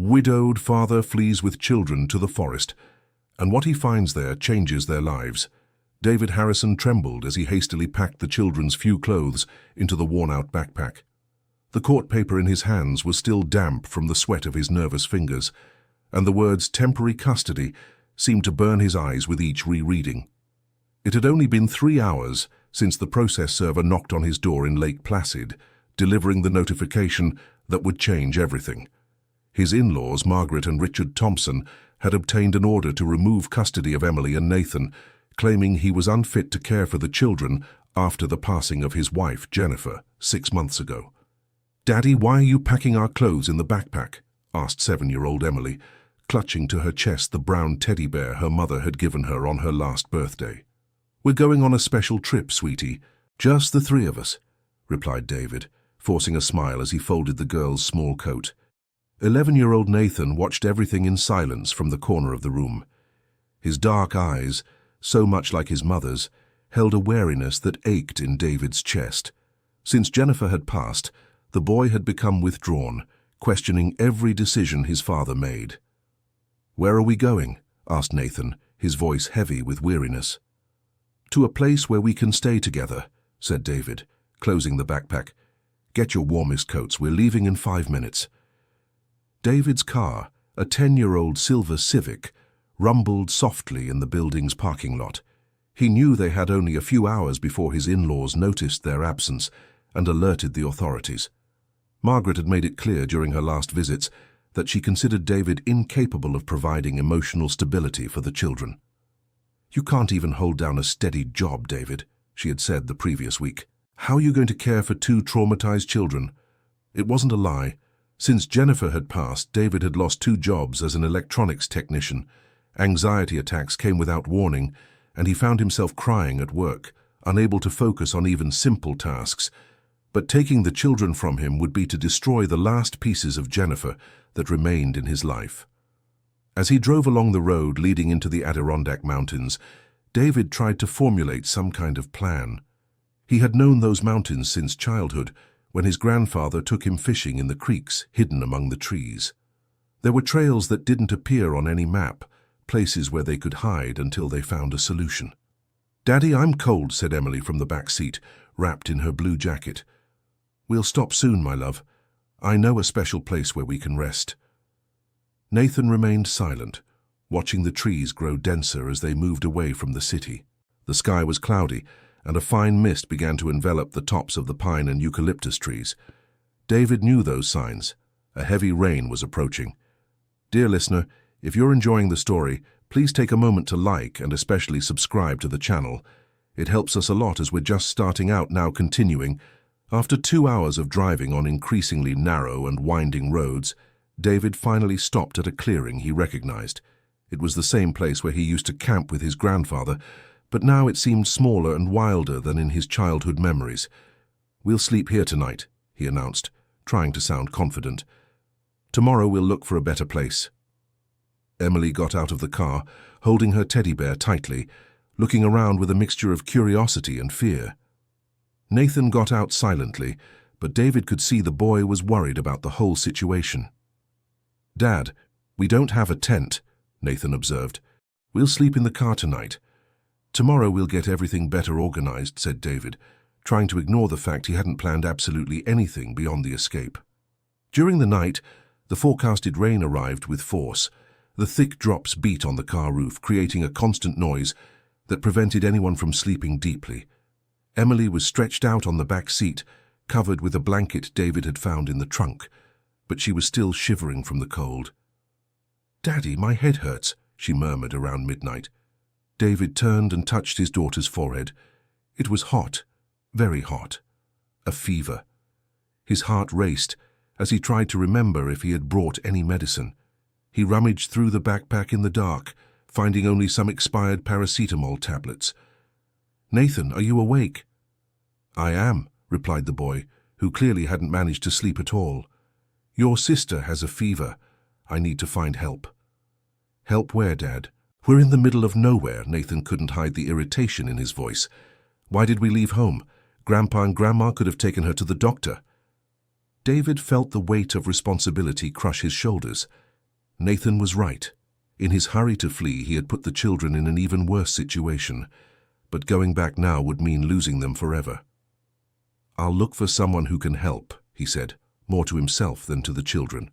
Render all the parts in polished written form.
Widowed father flees with children to the forest, and what he finds there changes their lives. David Harrison trembled as he hastily packed the children's few clothes into the worn-out backpack. The court paper in his hands was still damp from the sweat of his nervous fingers, and the words temporary custody seemed to burn his eyes with each rereading. It had only been 3 hours since the process server knocked on his door in Lake Placid, delivering the notification that would change everything. His in-laws, Margaret and Richard Thompson, had obtained an order to remove custody of Emily and Nathan, claiming he was unfit to care for the children after the passing of his wife, Jennifer, 6 months ago. "Daddy, why are you packing our clothes in the backpack?" asked 7-year-old Emily, clutching to her chest the brown teddy bear her mother had given her on her last birthday. "We're going on a special trip, sweetie. Just the 3 of us," replied David, forcing a smile as he folded the girl's small coat. 11-year-old Nathan watched everything in silence from the corner of the room. His dark eyes, so much like his mother's, held a wariness that ached in David's chest. Since Jennifer had passed, the boy had become withdrawn, questioning every decision his father made. "Where are we going?" asked Nathan, his voice heavy with weariness. "To a place where we can stay together," said David, closing the backpack. "Get your warmest coats. We're leaving in 5 minutes." David's car, a 10-year-old silver Civic, rumbled softly in the building's parking lot. He knew they had only a few hours before his in-laws noticed their absence and alerted the authorities. Margaret had made it clear during her last visits that she considered David incapable of providing emotional stability for the children. "You can't even hold down a steady job, David," she had said the previous week. "How are you going to care for 2 traumatized children?" It wasn't a lie. Since Jennifer had passed, David had lost 2 jobs as an electronics technician. Anxiety attacks came without warning, and he found himself crying at work, unable to focus on even simple tasks. But taking the children from him would be to destroy the last pieces of Jennifer that remained in his life. As he drove along the road leading into the Adirondack Mountains, David tried to formulate some kind of plan. He had known those mountains since childhood, when his grandfather took him fishing in the creeks hidden among the trees. There were trails that didn't appear on any map, places where they could hide until they found a solution. "Daddy, I'm cold," said Emily from the back seat, wrapped in her blue jacket. "We'll stop soon, my love. I know a special place where we can rest." Nathan remained silent, watching the trees grow denser as they moved away from the city. The sky was cloudy, and a fine mist began to envelop the tops of the pine and eucalyptus trees. David knew those signs. A heavy rain was approaching. Dear listener, if you're enjoying the story, please take a moment to like and especially subscribe to the channel. It helps us a lot as we're just starting out now. Continuing. After 2 hours of driving on increasingly narrow and winding roads, David finally stopped at a clearing he recognized. It was the same place where he used to camp with his grandfather, but now it seemed smaller and wilder than in his childhood memories. "We'll sleep here tonight," he announced, trying to sound confident. "Tomorrow we'll look for a better place." Emily got out of the car, holding her teddy bear tightly, looking around with a mixture of curiosity and fear. Nathan got out silently, but David could see the boy was worried about the whole situation. "Dad, we don't have a tent," Nathan observed. "We'll sleep in the car tonight. Tomorrow we'll get everything better organized," said David, trying to ignore the fact he hadn't planned absolutely anything beyond the escape. During the night, the forecasted rain arrived with force. The thick drops beat on the car roof, creating a constant noise that prevented anyone from sleeping deeply. Emily was stretched out on the back seat, covered with a blanket David had found in the trunk, but she was still shivering from the cold. "Daddy, my head hurts," she murmured around midnight. David turned and touched his daughter's forehead. It was hot, very hot. A fever. His heart raced as he tried to remember if he had brought any medicine. He rummaged through the backpack in the dark, finding only some expired paracetamol tablets. "Nathan, are you awake?" "I am," replied the boy, who clearly hadn't managed to sleep at all. "Your sister has a fever. I need to find help." "Help where, Dad?" "We're in the middle of nowhere." Nathan couldn't hide the irritation in his voice. "Why did we leave home? Grandpa and Grandma could have taken her to the doctor." David felt the weight of responsibility crush his shoulders. Nathan was right. In his hurry to flee, he had put the children in an even worse situation, but going back now would mean losing them forever. "I'll look for someone who can help," he said, more to himself than to the children.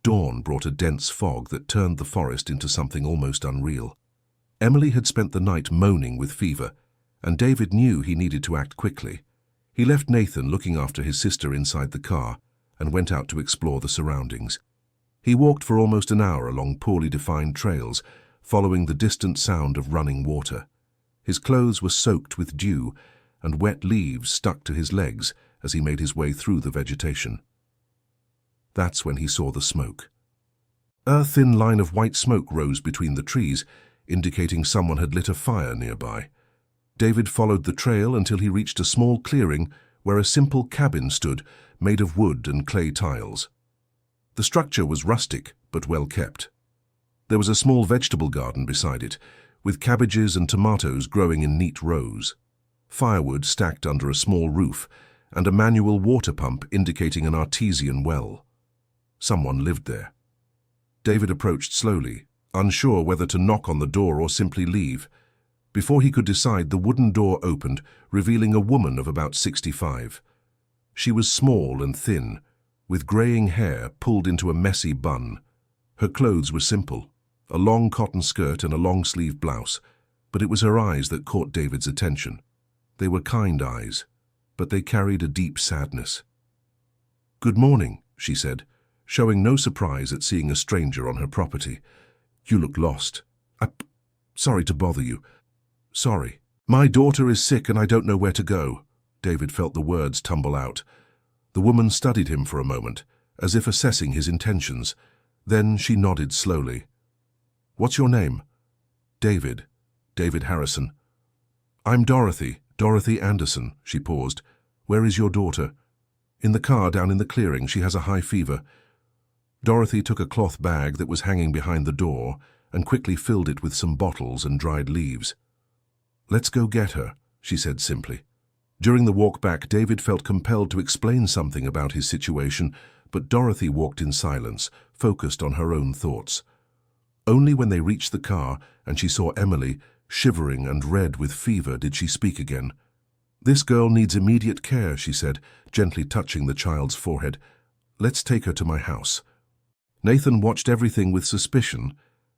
Dawn brought a dense fog that turned the forest into something almost unreal. Emily had spent the night moaning with fever, and David knew he needed to act quickly. He left Nathan looking after his sister inside the car and went out to explore the surroundings. He walked for almost an hour along poorly defined trails, following the distant sound of running water. His clothes were soaked with dew, and wet leaves stuck to his legs as he made his way through the vegetation. That's when he saw the smoke. A thin line of white smoke rose between the trees, indicating someone had lit a fire nearby. David followed the trail until he reached a small clearing where a simple cabin stood, made of wood and clay tiles. The structure was rustic but well kept. There was a small vegetable garden beside it, with cabbages and tomatoes growing in neat rows. Firewood stacked under a small roof, and a manual water pump indicating an artesian well. Someone lived there. David approached slowly, unsure whether to knock on the door or simply leave. Before he could decide, the wooden door opened, revealing a woman of about 65. She was small and thin, with graying hair pulled into a messy bun. Her clothes were simple, a long cotton skirt and a long-sleeved blouse, but it was her eyes that caught David's attention. They were kind eyes, but they carried a deep sadness. "Good morning," she said, showing no surprise at seeing a stranger on her property. "You look lost. Sorry to bother you. Sorry. My daughter is sick and I don't know where to go." David felt the words tumble out. The woman studied him for a moment, as if assessing his intentions. Then she nodded slowly. "What's your name?" "David. David Harrison." "I'm Dorothy Anderson." She paused. "Where is your daughter?" "In the car down in the clearing. She has a high fever." Dorothy took a cloth bag that was hanging behind the door and quickly filled it with some bottles and dried leaves. "Let's go get her," she said simply. During the walk back, David felt compelled to explain something about his situation, but Dorothy walked in silence, focused on her own thoughts. Only when they reached the car and she saw Emily, shivering and red with fever, did she speak again. "This girl needs immediate care," she said, gently touching the child's forehead. "Let's take her to my house." Nathan watched everything with suspicion,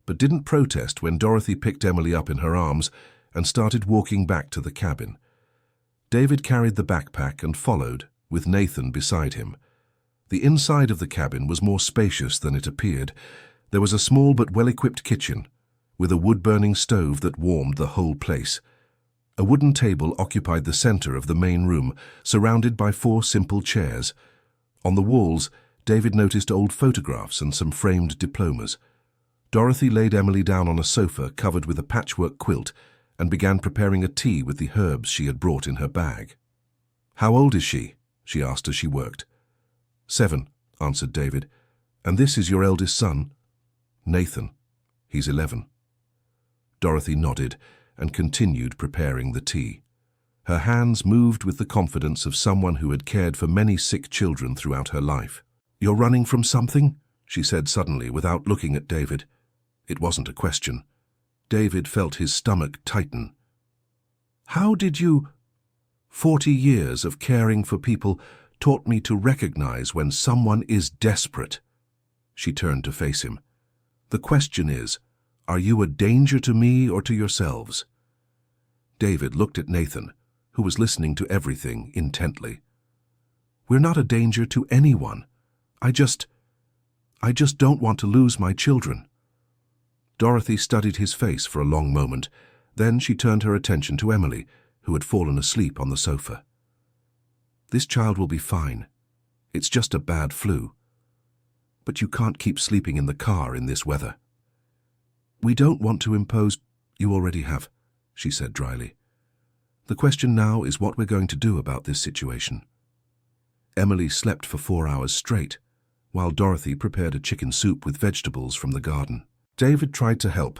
but didn't protest when Dorothy picked Emily up in her arms and started walking back to the cabin. David carried the backpack and followed, with Nathan beside him. The inside of the cabin was more spacious than it appeared. There was a small but well-equipped kitchen, with a wood-burning stove that warmed the whole place. A wooden table occupied the center of the main room, surrounded by 4 simple chairs. On the walls, David noticed old photographs and some framed diplomas. Dorothy laid Emily down on a sofa covered with a patchwork quilt and began preparing a tea with the herbs she had brought in her bag. "How old is she?" she asked as she worked. 7, answered David. "And this is your eldest son?" "Nathan. He's 11. Dorothy nodded and continued preparing the tea. Her hands moved with the confidence of someone who had cared for many sick children throughout her life. "You're running from something?" she said suddenly without looking at David. It wasn't a question. David felt his stomach tighten. "How did you—" 40 years of caring for people taught me to recognize when someone is desperate." She turned to face him. "The question is, are you a danger to me or to yourselves?" David looked at Nathan, who was listening to everything intently. "We're not a danger to anyone. I just don't want to lose my children." Dorothy studied his face for a long moment. Then she turned her attention to Emily, who had fallen asleep on the sofa. "This child will be fine. It's just a bad flu. But you can't keep sleeping in the car in this weather." "We don't want to impose—" "You already have," she said dryly. "The question now is what we're going to do about this situation." Emily slept for 4 hours straight, while Dorothy prepared a chicken soup with vegetables from the garden. David tried to help,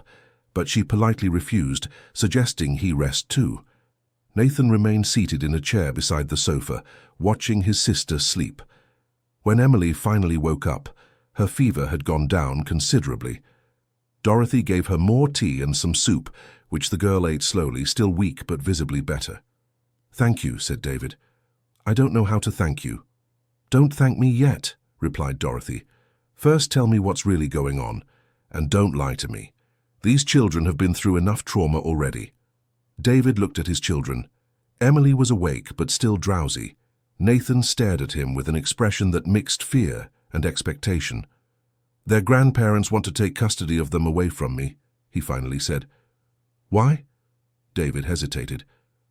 but she politely refused, suggesting he rest too. Nathan remained seated in a chair beside the sofa, watching his sister sleep. When Emily finally woke up, Her fever had gone down considerably. Dorothy gave her more tea and some soup, which the girl ate slowly, still weak but visibly better. "Thank you," said David. "I don't know how to thank you." "Don't thank me yet," replied Dorothy. "First tell me what's really going on, and don't lie to me. These children have been through enough trauma already." David looked at his children. Emily was awake but still drowsy. Nathan stared at him with an expression that mixed fear and expectation. "Their grandparents want to take custody of them away from me," he finally said. "Why?" David hesitated.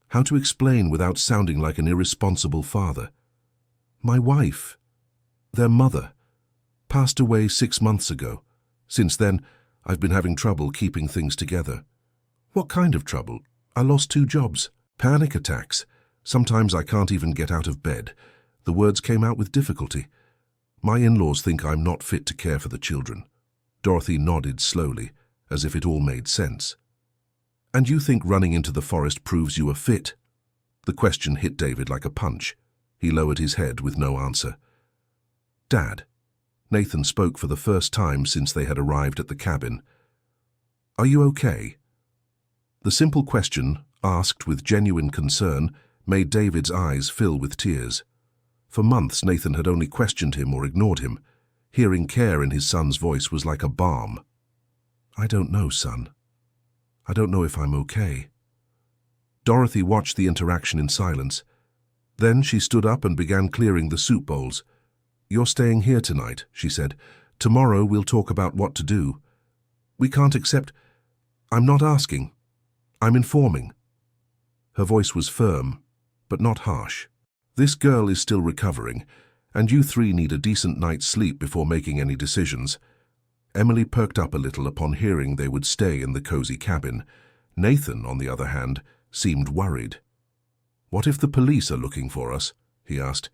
How to explain without sounding like an irresponsible father? "My wife, their mother, passed away 6 months ago. Since then, I've been having trouble keeping things together." "What kind of trouble?" "I lost 2 jobs. Panic attacks. Sometimes I can't even get out of bed." The words came out with difficulty. "My in-laws think I'm not fit to care for the children." Dorothy nodded slowly, as if it all made sense. "And you think running into the forest proves you are fit?" The question hit David like a punch. He lowered his head with no answer. "Dad," Nathan spoke for the first time since they had arrived at the cabin, "are you okay?" The simple question, asked with genuine concern, made David's eyes fill with tears. For months Nathan had only questioned him or ignored him. Hearing care in his son's voice was like a balm. "I don't know, son. I don't know if I'm okay." Dorothy watched the interaction in silence. Then she stood up and began clearing the soup bowls. "You're staying here tonight," she said. "Tomorrow we'll talk about what to do. We can't accept—" "I'm not asking. I'm informing." Her voice was firm, but not harsh. "This girl is still recovering, and you 3 need a decent night's sleep before making any decisions." Emily perked up a little upon hearing they would stay in the cozy cabin. Nathan, on the other hand, seemed worried. "What if the police are looking for us?" he asked.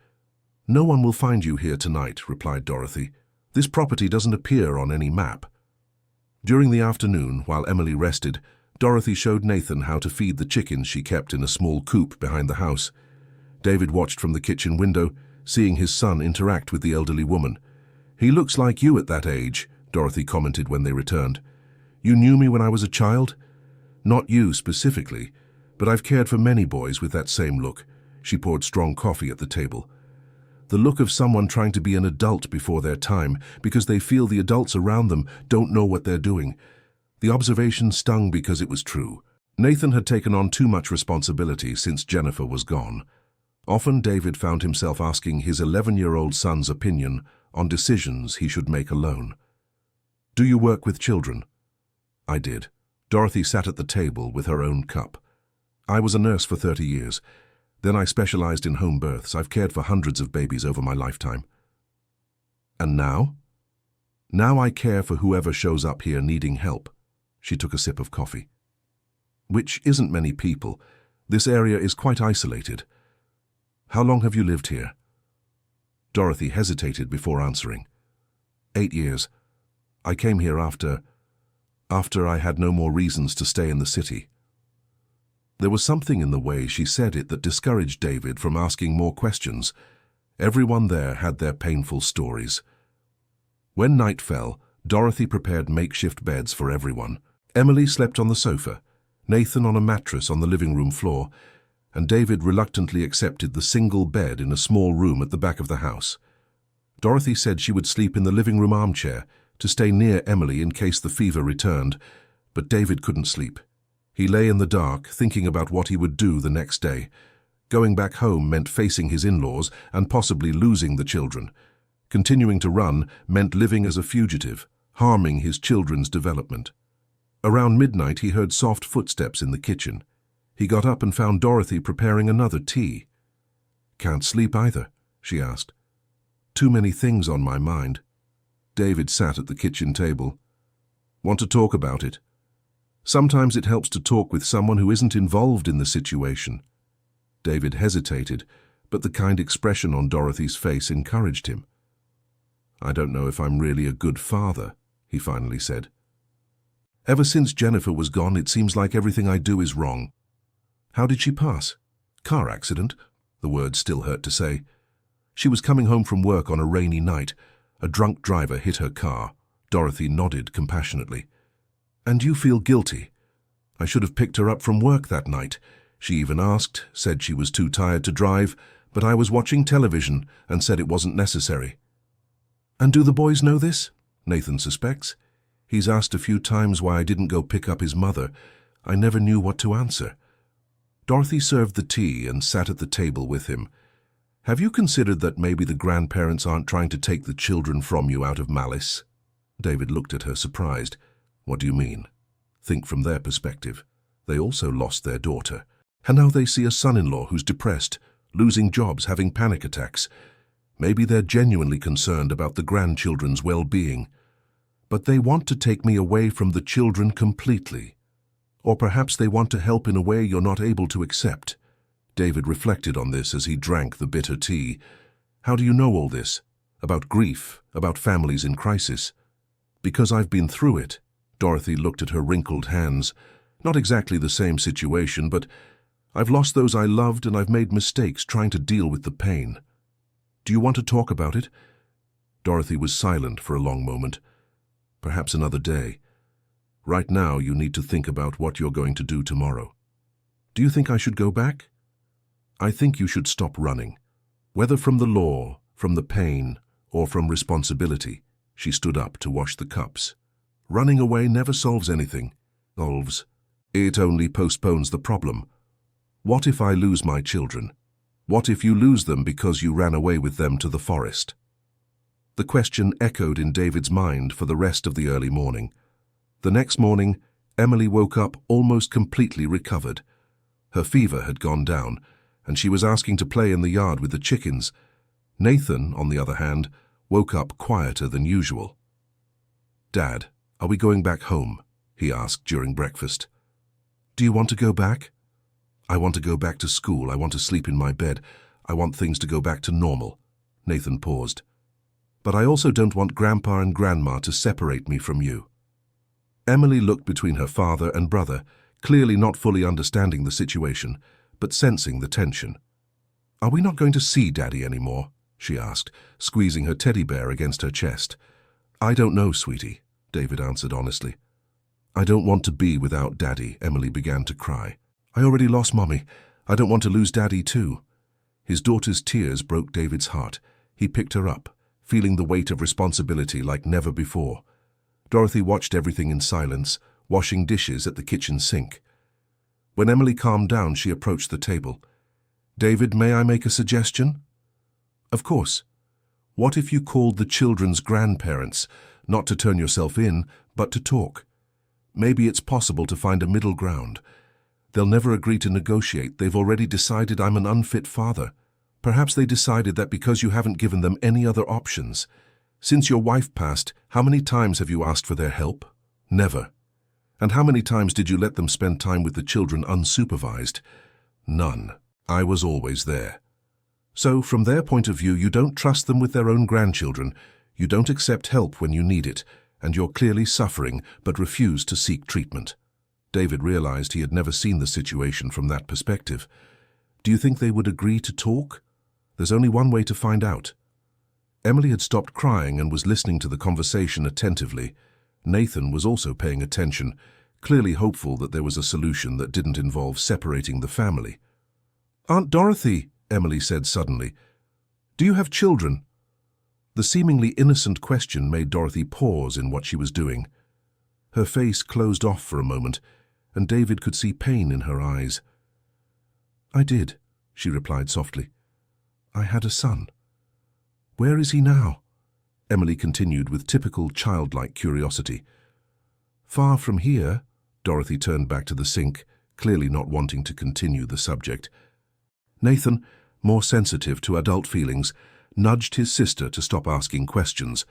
"No one will find you here tonight," replied Dorothy. "This property doesn't appear on any map." During the afternoon, while Emily rested, Dorothy showed Nathan how to feed the chickens she kept in a small coop behind the house. David watched from the kitchen window, seeing his son interact with the elderly woman. "He looks like you at that age," Dorothy commented when they returned. "You knew me when I was a child?" "Not you specifically, but I've cared for many boys with that same look." She poured strong coffee at the table. "The look of someone trying to be an adult before their time because they feel the adults around them don't know what they're doing." The observation stung because it was true. Nathan had taken on too much responsibility since Jennifer was gone. Often David found himself asking his 11-year-old son's opinion on decisions he should make alone. "Do you work with children?" "I did." Dorothy sat at the table with her own cup. "I was a nurse for 30 years. Then I specialized in home births. I've cared for hundreds of babies over my lifetime." "And now?" "Now I care for whoever shows up here needing help." She took a sip of coffee. "Which isn't many people. This area is quite isolated." "How long have you lived here?" Dorothy hesitated before answering. 8 years. I came here after I had no more reasons to stay in the city." There was something in the way she said it that discouraged David from asking more questions. Everyone there had their painful stories. When night fell, Dorothy prepared makeshift beds for everyone. Emily slept on the sofa, Nathan on a mattress on the living room floor, and David reluctantly accepted the single bed in a small room at the back of the house. Dorothy said she would sleep in the living room armchair to stay near Emily in case the fever returned, but David couldn't sleep. He lay in the dark, thinking about what he would do the next day. Going back home meant facing his in-laws and possibly losing the children. Continuing to run meant living as a fugitive, harming his children's development. Around midnight, he heard soft footsteps in the kitchen. He got up and found Dorothy preparing another tea. "Can't sleep either?" she asked. "Too many things on my mind." David sat at the kitchen table. "Want to talk about it?" "Sometimes it helps to talk with someone who isn't involved in the situation." David hesitated, but the kind expression on Dorothy's face encouraged him. "I don't know if I'm really a good father," he finally said. "Ever since Jennifer was gone, it seems like everything I do is wrong." "How did she pass?" "Car accident." The words still hurt to say. "She was coming home from work on a rainy night. A drunk driver hit her car. Dorothy nodded compassionately. And you feel guilty? I should have picked her up from work that night. She even said she was too tired to drive, but I was watching television and said it wasn't necessary. And do the boys know this? Nathan suspects. He's asked a few times why I didn't go pick up his mother. I never knew what to answer. Dorothy served the tea and sat at the table with him. Have you considered that maybe the grandparents aren't trying to take the children from you out of malice? David looked at her, surprised. What do you mean? Think from their perspective. They also lost their daughter. And now they see a son-in-law who's depressed, losing jobs, having panic attacks. Maybe they're genuinely concerned about the grandchildren's well-being. But they want to take me away from the children completely. Or perhaps they want to help in a way you're not able to accept. David reflected on this as he drank the bitter tea. How do you know all this? About grief, about families in crisis? Because I've been through it. Dorothy looked at her wrinkled hands. Not exactly the same situation, but I've lost those I loved and I've made mistakes trying to deal with the pain. Do you want to talk about it? Dorothy was silent for a long moment. Perhaps another day. Right now you need to think about what you're going to do tomorrow. Do you think I should go back? I think you should stop running. Whether from the law, from the pain, or from responsibility. She stood up to wash the cups. Running away never solves anything. It only postpones the problem. What if I lose my children? What if you lose them because you ran away with them to the forest? The question echoed in David's mind for the rest of the early morning. The next morning, Emily woke up almost completely recovered. Her fever had gone down, and she was asking to play in the yard with the chickens. Nathan, on the other hand, woke up quieter than usual. Dad, are we going back home? He asked during breakfast. Do you want to go back? I want to go back to school. I want to sleep in my bed. I want things to go back to normal. Nathan paused. But I also don't want Grandpa and Grandma to separate me from you. Emily looked between her father and brother, clearly not fully understanding the situation, but sensing the tension. Are we not going to see Daddy anymore? She asked, squeezing her teddy bear against her chest. I don't know, sweetie, David answered honestly. I don't want to be without Daddy, Emily began to cry. I already lost Mommy. I don't want to lose Daddy too. His daughter's tears broke David's heart. He picked her up, feeling the weight of responsibility like never before. Dorothy watched everything in silence, washing dishes at the kitchen sink. When Emily calmed down, she approached the table. David, may I make a suggestion? Of course. What if you called the children's grandparents, not to turn yourself in, but to talk? Maybe it's possible to find a middle ground. They'll never agree to negotiate. They've already decided I'm an unfit father. Perhaps they decided that because you haven't given them any other options. Since your wife passed, how many times have you asked for their help? Never. And how many times did you let them spend time with the children unsupervised? None. I was always there. So, from their point of view, you don't trust them with their own grandchildren, you don't accept help when you need it, and you're clearly suffering but refuse to seek treatment. David realized he had never seen the situation from that perspective. Do you think they would agree to talk? There's only one way to find out. Emily had stopped crying and was listening to the conversation attentively. Nathan was also paying attention, clearly hopeful that there was a solution that didn't involve separating the family. Aunt Dorothy, Emily said suddenly, do you have children? The seemingly innocent question made Dorothy pause in what she was doing. Her face closed off for a moment, and David could see pain in her eyes. I did, she replied softly. I had a son. Where is he now? Emily continued with typical childlike curiosity. Far from here, Dorothy turned back to the sink, clearly not wanting to continue the subject. Nathan, more sensitive to adult feelings, nudged his sister to stop asking questions,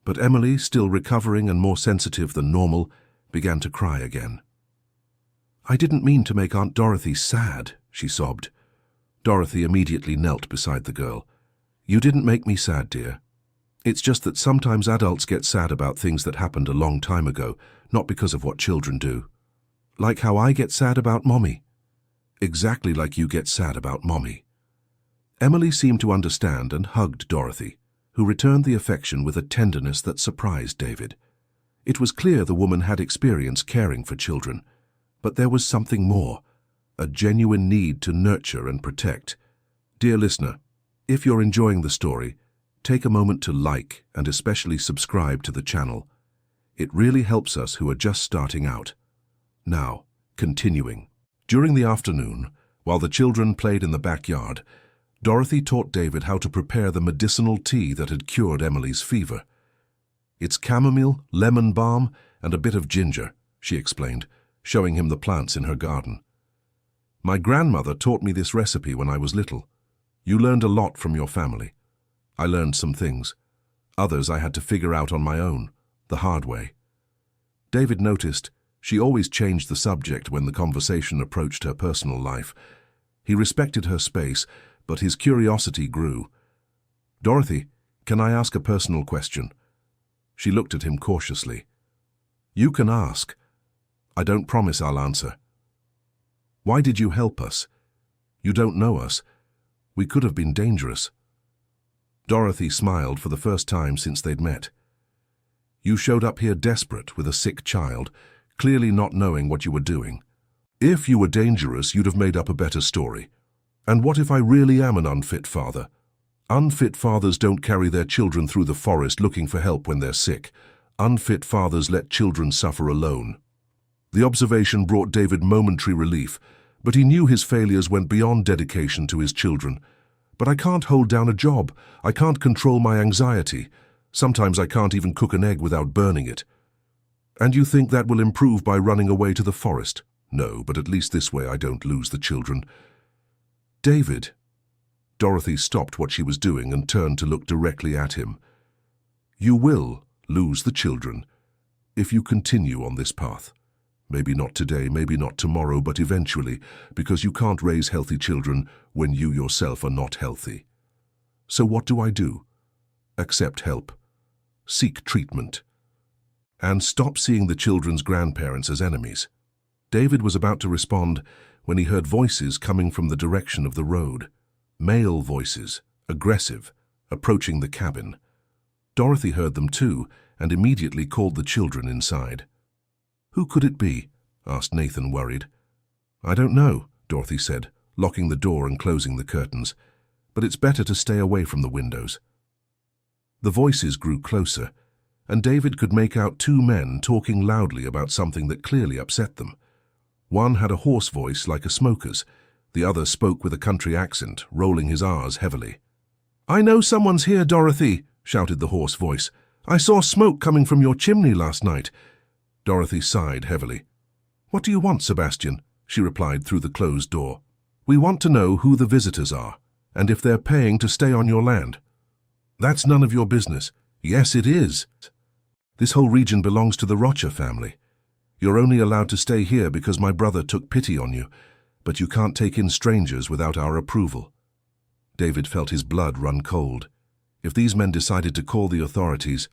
but Emily, still recovering and more sensitive than normal, began to cry again. I didn't mean to make Aunt Dorothy sad, she sobbed. Dorothy immediately knelt beside the girl. You didn't make me sad, dear. It's just that sometimes adults get sad about things that happened a long time ago, not because of what children do. Like how I get sad about Mommy. Exactly like you get sad about Mommy. Emily seemed to understand and hugged Dorothy. who returned the affection with a tenderness that surprised David. It was clear the woman had experience caring for children, but there was something more, a genuine need to nurture and protect. Dear listener, if you're enjoying the story, take a moment to like and especially subscribe to the channel. It really helps us who are just starting out. Now, continuing. During the afternoon, while the children played in the backyard, Dorothy taught David how to prepare the medicinal tea that had cured Emily's fever. It's chamomile, lemon balm, and a bit of ginger, she explained, showing him the plants in her garden. My grandmother taught me this recipe when I was little. You learned a lot from your family. I learned some things. Others I had to figure out on my own, the hard way. David noticed she always changed the subject when the conversation approached her personal life. He respected her space, but his curiosity grew. Dorothy, can I ask a personal question? She looked at him cautiously. You can ask. I don't promise I'll answer. Why did you help us? You don't know us. We could have been dangerous. Dorothy smiled for the first time since they'd met. You showed up here desperate with a sick child, clearly not knowing what you were doing. If you were dangerous, you'd have made up a better story. And what if I really am an unfit father? Unfit fathers don't carry their children through the forest looking for help when they're sick. Unfit fathers let children suffer alone. The observation brought David momentary relief, but he knew his failures went beyond dedication to his children. But I can't hold down a job. I can't control my anxiety. Sometimes I can't even cook an egg without burning it. And you think that will improve by running away to the forest? No, but at least this way I don't lose the children. David. Dorothy stopped what she was doing and turned to look directly at him. You will lose the children if you continue on this path. Maybe not today, maybe not tomorrow, but eventually, because you can't raise healthy children when you yourself are not healthy. So what do I do? Accept help. Seek treatment. And stop seeing the children's grandparents as enemies. David was about to respond when he heard voices coming from the direction of the road. Male voices, aggressive, approaching the cabin. Dorothy heard them too and immediately called the children inside. Who could it be? Asked Nathan, worried. I don't know, Dorothy said, locking the door and closing the curtains. But it's better to stay away from the windows. The voices grew closer, and David could make out two men talking loudly about something that clearly upset them. One had a hoarse voice like a smoker's. The other spoke with a country accent, rolling his R's heavily. I know someone's here, Dorothy, shouted the hoarse voice. I saw smoke coming from your chimney last night. Dorothy sighed heavily. What do you want, Sebastian? She replied through the closed door. We want to know who the visitors are, and if they're paying to stay on your land. That's none of your business. Yes, it is. This whole region belongs to the Rocha family. You're only allowed to stay here because my brother took pity on you, but you can't take in strangers without our approval. David felt his blood run cold. If these men decided to call the authorities,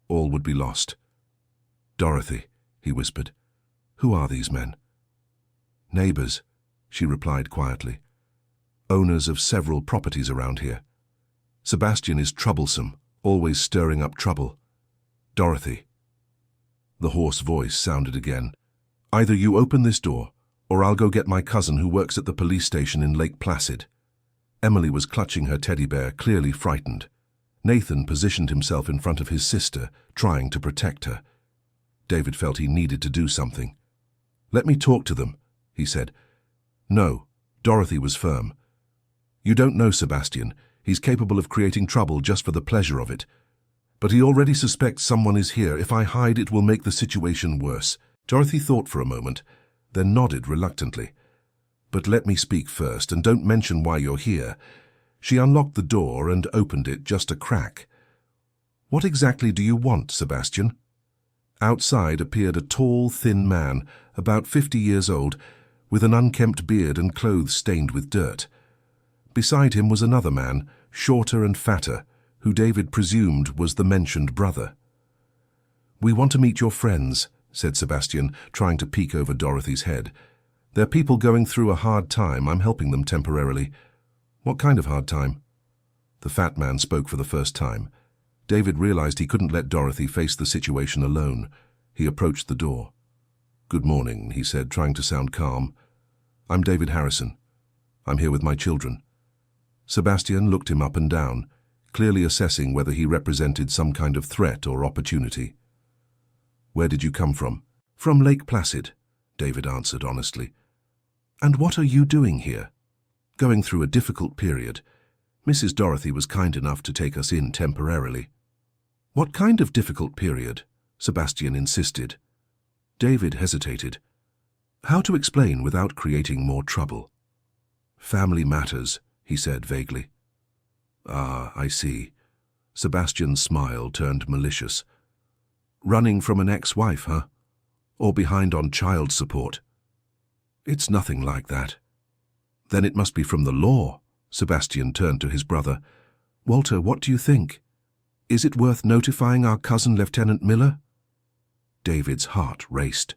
all would be lost. Dorothy, he whispered. Who are these men? Neighbors, she replied quietly. Owners of several properties around here. Sebastian is troublesome, always stirring up trouble. Dorothy. The hoarse voice sounded again. Either you open this door, or I'll go get my cousin who works at the police station in Lake Placid. Emily was clutching her teddy bear, clearly frightened. Nathan positioned himself in front of his sister, trying to protect her. David felt he needed to do something. Let me talk to them, he said. No, Dorothy was firm. You don't know Sebastian. He's capable of creating trouble just for the pleasure of it. But he already suspects someone is here. If I hide, it will make the situation worse. Dorothy thought for a moment, then nodded reluctantly. But let me speak first, and don't mention why you're here. She unlocked the door and opened it just a crack. What exactly do you want, Sebastian? Outside appeared a tall, thin man, about 50 years old, with an unkempt beard and clothes stained with dirt. Beside him was another man, shorter and fatter, who David presumed was the mentioned brother. We want to meet your friends, said Sebastian, trying to peek over Dorothy's head. They're people going through a hard time. I'm helping them temporarily. What kind of hard time? The fat man spoke for the first time. David realized he couldn't let Dorothy face the situation alone. He approached the door. "Good morning," he said, trying to sound calm. "I'm David Harrison. I'm here with my children." Sebastian looked him up and down, clearly assessing whether he represented some kind of threat or opportunity. "Where did you come from?" "From Lake Placid," David answered honestly. "And what are you doing here?" "Going through a difficult period. Mrs. Dorothy was kind enough to take us in temporarily." "What kind of difficult period?" Sebastian insisted. David hesitated. How to explain without creating more trouble? "Family matters," he said vaguely. "Ah, I see." Sebastian's smile turned malicious. "Running from an ex-wife, huh? Or behind on child support?" "It's nothing like that." "Then it must be from the law." Sebastian turned to his brother. "Walter, what do you think? Is it worth notifying our cousin Lieutenant Miller?" David's heart raced.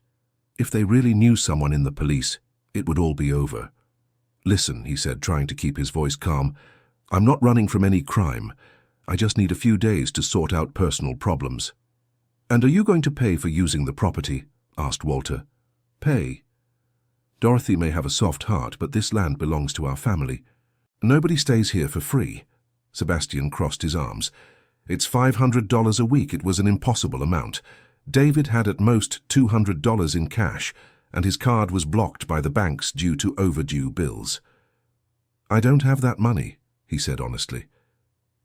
If they really knew someone in the police, it would all be over. "Listen," he said, trying to keep his voice calm. "I'm not running from any crime. I just need a few days to sort out personal problems." "And are you going to pay for using the property?" asked Walter. "Pay? Dorothy may have a soft heart, but this land belongs to our family. Nobody stays here for free." Sebastian crossed his arms. "It's $500 a week." It was an impossible amount. David had at most $200 in cash, and his card was blocked by the banks due to overdue bills. "I don't have that money," he said honestly.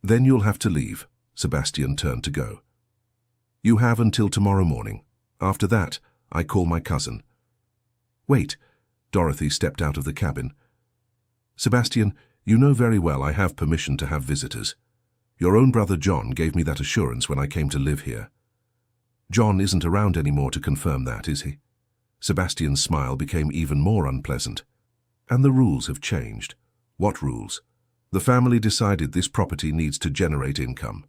"Then you'll have to leave." Sebastian turned to go. "You have until tomorrow morning. After that, I call my cousin." "Wait." Dorothy stepped out of the cabin. "Sebastian, you know very well I have permission to have visitors. Your own brother John gave me that assurance when I came to live here." "John isn't around anymore to confirm that, is he?" Sebastian's smile became even more unpleasant. "And the rules have changed." "What rules?" "The family decided this property needs to generate income.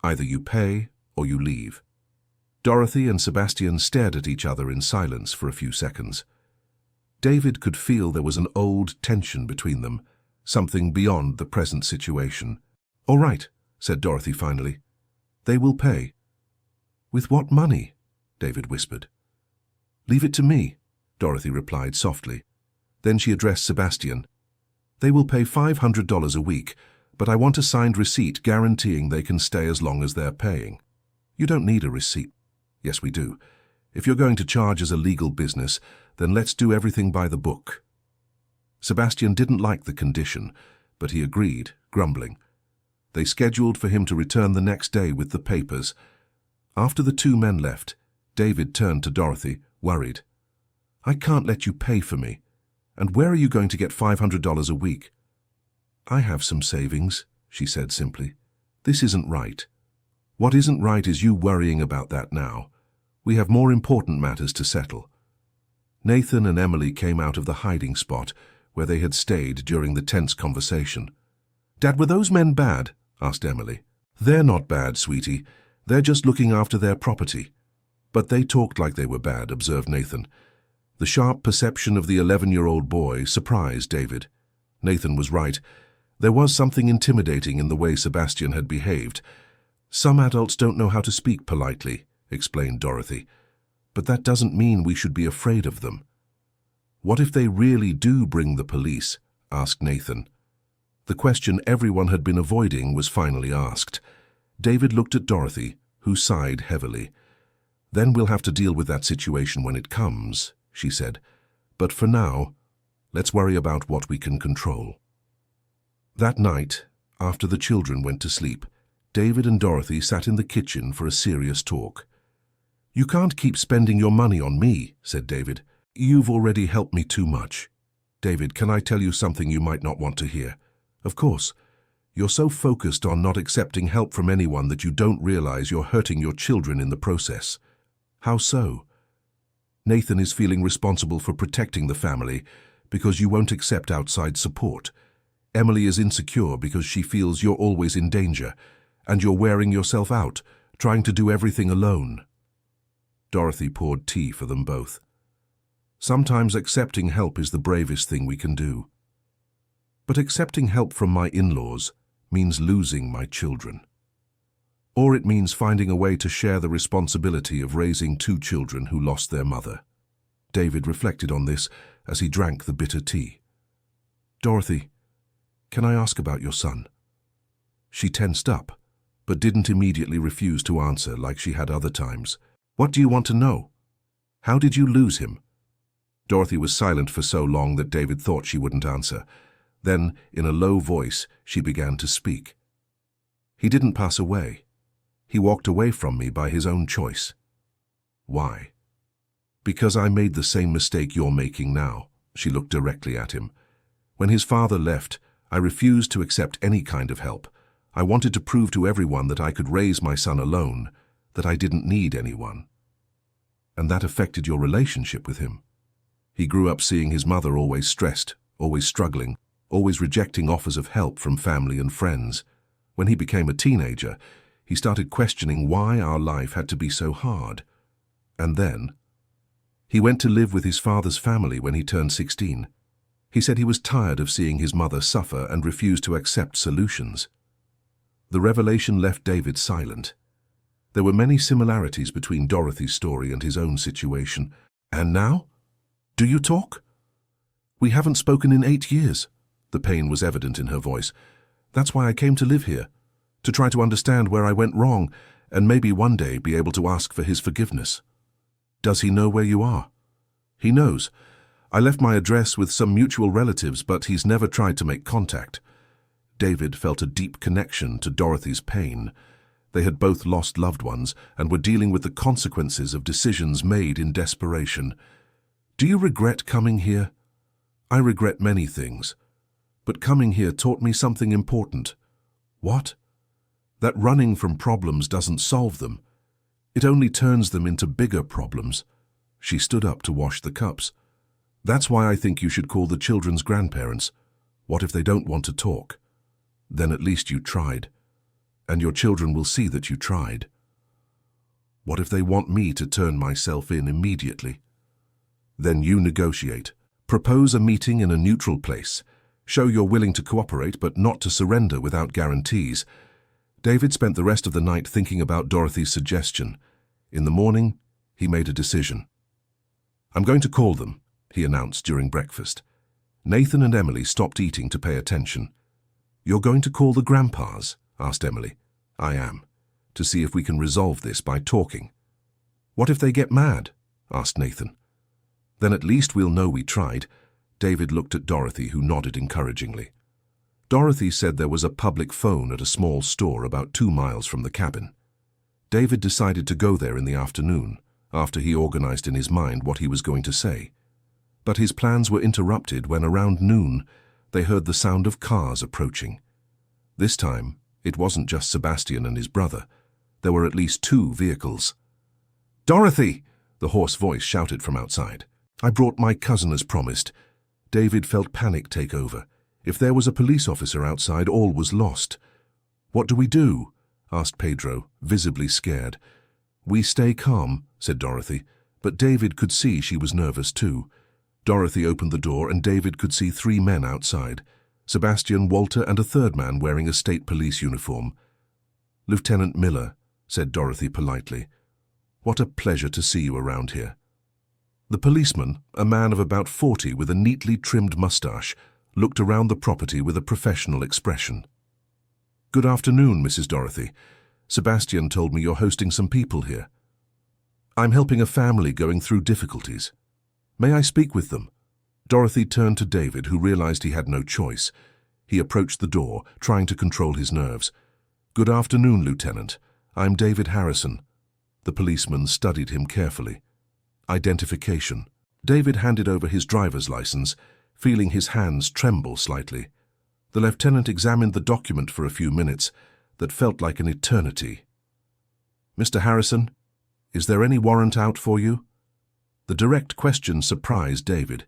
Either you pay or you leave." Dorothy and Sebastian stared at each other in silence for a few seconds. David could feel there was an old tension between them, something beyond the present situation. "All right," said Dorothy finally. "They will pay." "With what money?" David whispered. "Leave it to me," Dorothy replied softly. Then she addressed Sebastian. "They will pay $500 a week, but I want a signed receipt guaranteeing they can stay as long as they're paying." "You don't need a receipt." "Yes, we do. If you're going to charge as a legal business, then let's do everything by the book." Sebastian didn't like the condition, but he agreed, grumbling. They scheduled for him to return the next day with the papers. After the two men left, David turned to Dorothy, worried. "I can't let you pay for me. And where are you going to get $500 a week?" "I have some savings," she said simply. "This isn't right." "What isn't right is you worrying about that now. We have more important matters to settle." Nathan and Emily came out of the hiding spot where they had stayed during the tense conversation. "Dad, were those men bad?" asked Emily. "They're not bad, sweetie. They're just looking after their property." "But they talked like they were bad," observed Nathan. The sharp perception of the 11-year-old boy surprised David. Nathan was right. There was something intimidating in the way Sebastian had behaved. "Some adults don't know how to speak politely," explained Dorothy. "But that doesn't mean we should be afraid of them." "What if they really do bring the police?" asked Nathan. The question everyone had been avoiding was finally asked. David looked at Dorothy, who sighed heavily. "Then we'll have to deal with that situation when it comes," she said. "But for now, let's worry about what we can control." That night, after the children went to sleep, David and Dorothy sat in the kitchen for a serious talk. "You can't keep spending your money on me," said David. "You've already helped me too much." "David, can I tell you something you might not want to hear?" "Of course. You're so focused on not accepting help from anyone that you don't realize you're hurting your children in the process." "How so?" "Nathan is feeling responsible for protecting the family because you won't accept outside support. Emily is insecure because she feels you're always in danger, and you're wearing yourself out, trying to do everything alone." Dorothy poured tea for them both. "Sometimes accepting help is the bravest thing we can do. But accepting help from my in-laws means losing my children." or it means finding a way to share the responsibility of raising two children who lost their mother. David reflected on this as he drank the bitter tea. "Dorothy, can I ask about your son?" She tensed up, but didn't immediately refuse to answer like she had other times. "What do you want to know? How did you lose him?" Dorothy was silent for so long that David thought she wouldn't answer. Then, in a low voice, she began to speak. "He didn't pass away. He walked away from me by his own choice." "Why?" "Because I made the same mistake you're making now." She looked directly at him. "When his father left, I refused to accept any kind of help. I wanted to prove to everyone that I could raise my son alone, that I didn't need anyone. And that affected your relationship with him. He grew up seeing his mother always stressed, always struggling, always rejecting offers of help from family and friends. When he became a teenager, he started questioning why our life had to be so hard. And then, he went to live with his father's family when he turned 16. He said he was tired of seeing his mother suffer and refused to accept solutions." The revelation left David silent. There were many similarities between Dorothy's story and his own situation. "And now? Do you talk?" "We haven't spoken in 8 years." The pain was evident in her voice. "That's why I came to live here, to try to understand where I went wrong and maybe one day be able to ask for his forgiveness." "Does he know where you are?" "He knows. I left my address with some mutual relatives, but he's never tried to make contact." David felt a deep connection to Dorothy's pain. They had both lost loved ones and were dealing with the consequences of decisions made in desperation. "Do you regret coming here?" "I regret many things. But coming here taught me something important." "What?" "That running from problems doesn't solve them. It only turns them into bigger problems." She stood up to wash the cups. "That's why I think you should call the children's grandparents. What if they don't want to talk? Then at least you tried. And your children will see that you tried." "What if they want me to turn myself in immediately?" "Then you negotiate. Propose a meeting in a neutral place. Show you're willing to cooperate but not to surrender without guarantees." David spent the rest of the night thinking about Dorothy's suggestion. In the morning, he made a decision. "I'm going to call them," he announced during breakfast. Nathan and Emily stopped eating to pay attention. "You're going to call the grandpas?" asked Emily. "I am, to see if we can resolve this by talking." "What if they get mad?" asked Nathan. "Then at least we'll know we tried." David looked at Dorothy, who nodded encouragingly. Dorothy said there was a public phone at a small store about 2 miles from the cabin. David decided to go there in the afternoon, after he organized in his mind what he was going to say. But his plans were interrupted when around noon they heard the sound of cars approaching. This time, it wasn't just Sebastian and his brother. There were at least 2 vehicles. "Dorothy!" the hoarse voice shouted from outside. "I brought my cousin as promised." David felt panic take over. If there was a police officer outside, all was lost. "What do we do?" asked Pedro, visibly scared. "We stay calm," said Dorothy, but David could see she was nervous too. Dorothy opened the door and David could see 3 men outside. Sebastian, Walter, and a third man wearing a state police uniform. "Lieutenant Miller," said Dorothy politely. "What a pleasure to see you around here." The policeman, a man of about 40 with a neatly trimmed mustache, looked around the property with a professional expression. "Good afternoon, Mrs. Dorothy. Sebastian told me you're hosting some people here." "I'm helping a family going through difficulties. May I speak with them?" Dorothy turned to David, who realized he had no choice. He approached the door, trying to control his nerves. "Good afternoon, Lieutenant. I'm David Harrison." The policeman studied him carefully. "Identification." David handed over his driver's license, feeling his hands tremble slightly. The lieutenant examined the document for a few minutes that felt like an eternity. "Mr. Harrison, is there any warrant out for you?" The direct question surprised David.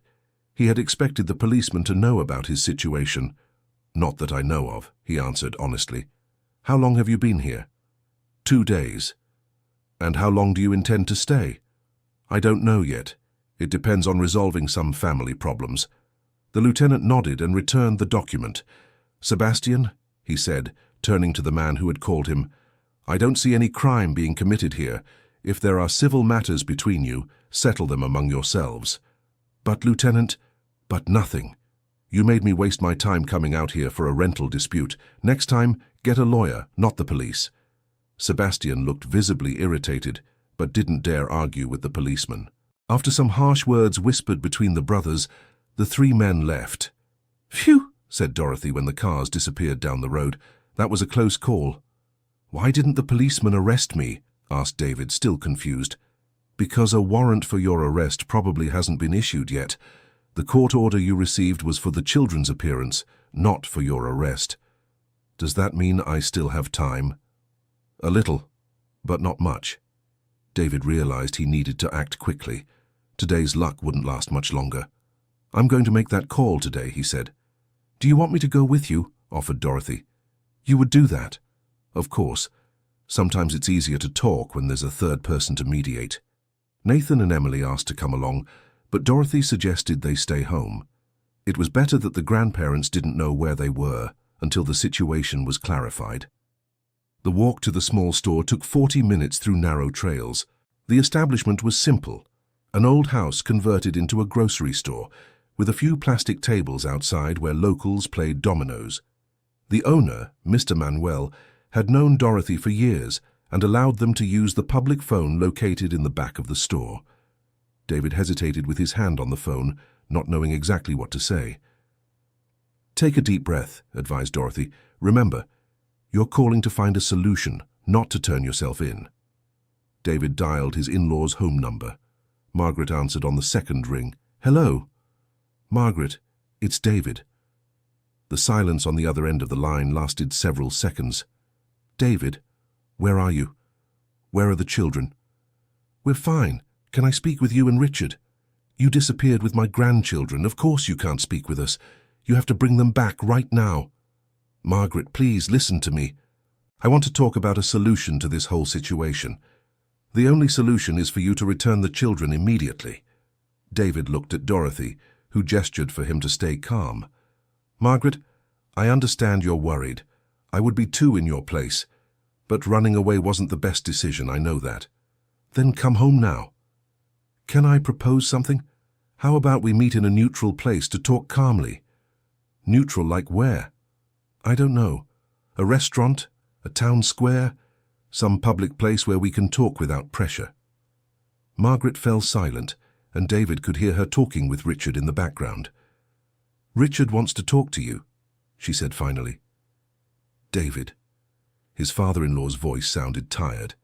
He had expected the policeman to know about his situation. "Not that I know of," he answered honestly. "How long have you been here?" 2 days. "And how long do you intend to stay?" "I don't know yet. It depends on resolving some family problems." The lieutenant nodded and returned the document. "Sebastian," he said, turning to the man who had called him, I don't see any crime being committed here. If there are civil matters between you, settle them among yourselves. But, Lieutenant, but nothing. You made me waste my time coming out here for a rental dispute. Next time, get a lawyer, not the police. Sebastian looked visibly irritated, but didn't dare argue with the policeman. After some harsh words whispered between the brothers, the three men left. "Phew," said Dorothy when the cars disappeared down the road. "That was a close call." "Why didn't the policeman arrest me?" asked David, still confused. "Because a warrant for your arrest probably hasn't been issued yet. The court order you received was for the children's appearance, not for your arrest. Does that mean I still have time?" "A little, but not much." David realized he needed to act quickly. Today's luck wouldn't last much longer. "I'm going to make that call today," he said. "Do you want me to go with you?" offered Dorothy. "You would do that?" "Of course. Sometimes it's easier to talk when there's a third person to mediate." Nathan and Emily asked to come along, but Dorothy suggested they stay home. It was better that the grandparents didn't know where they were until the situation was clarified. The walk to the small store took 40 minutes through narrow trails. The establishment was simple, an old house converted into a grocery store, with a few plastic tables outside where locals played dominoes. The owner, Mr. Manuel, had known Dorothy for years and allowed them to use the public phone located in the back of the store. David hesitated with his hand on the phone, not knowing exactly what to say. "Take a deep breath," advised Dorothy. "Remember, you're calling to find a solution, not to turn yourself in." David dialed his in-law's home number. Margaret answered on the second ring. "Hello?" "Margaret, it's David." The silence on the other end of the line lasted several seconds. "David, where are you? Where are the children?" "We're fine. Can I speak with you and Richard?" "You disappeared with my grandchildren. Of course you can't speak with us. You have to bring them back right now." "Margaret, please listen to me. I want to talk about a solution to this whole situation. The only solution is for you to return the children immediately." David looked at Dorothy, who gestured for him to stay calm. "Margaret, I understand you're worried. I would be too in your place. But running away wasn't the best decision, I know that. Then come home now." "Can I propose something? How about we meet in a neutral place to talk calmly?" "Neutral like where?" "I don't know. A restaurant? A town square? Some public place where we can talk without pressure." Margaret fell silent, and David could hear her talking with Richard in the background. "Richard wants to talk to you," she said finally. "David." His father-in-law's voice sounded tired.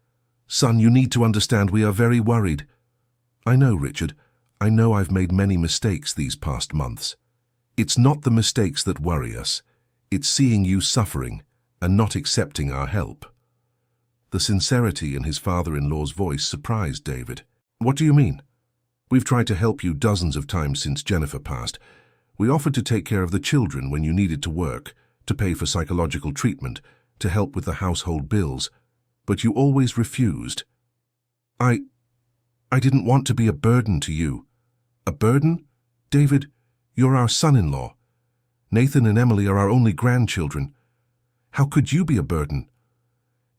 "Son, you need to understand we are very worried." "I know, Richard. I know I've made many mistakes these past months. It's not the mistakes that worry us. It's seeing you suffering and not accepting our help." The sincerity in his father-in-law's voice surprised David. "What do you mean?" "We've tried to help you dozens of times since Jennifer passed. We offered to take care of the children when you needed to work, to pay for psychological treatment, to help with the household bills, but you always refused." I didn't want to be a burden to you." "A burden? David, you're our son-in-law. Nathan and Emily are our only grandchildren. How could you be a burden?"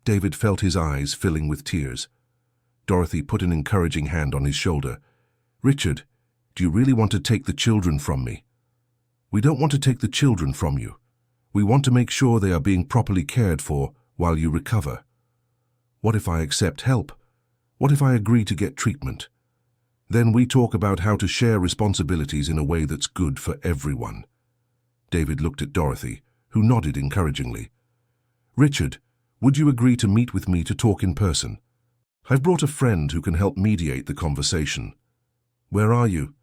David felt his eyes filling with tears. Dorothy put an encouraging hand on his shoulder. "Richard, do you really want to take the children from me?" "We don't want to take the children from you. We want to make sure they are being properly cared for while you recover." "What if I accept help? What if I agree to get treatment? Then we talk about how to share responsibilities in a way that's good for everyone." David looked at Dorothy, who nodded encouragingly. "Richard, would you agree to meet with me to talk in person? I've brought a friend who can help mediate the conversation." "Where are you?"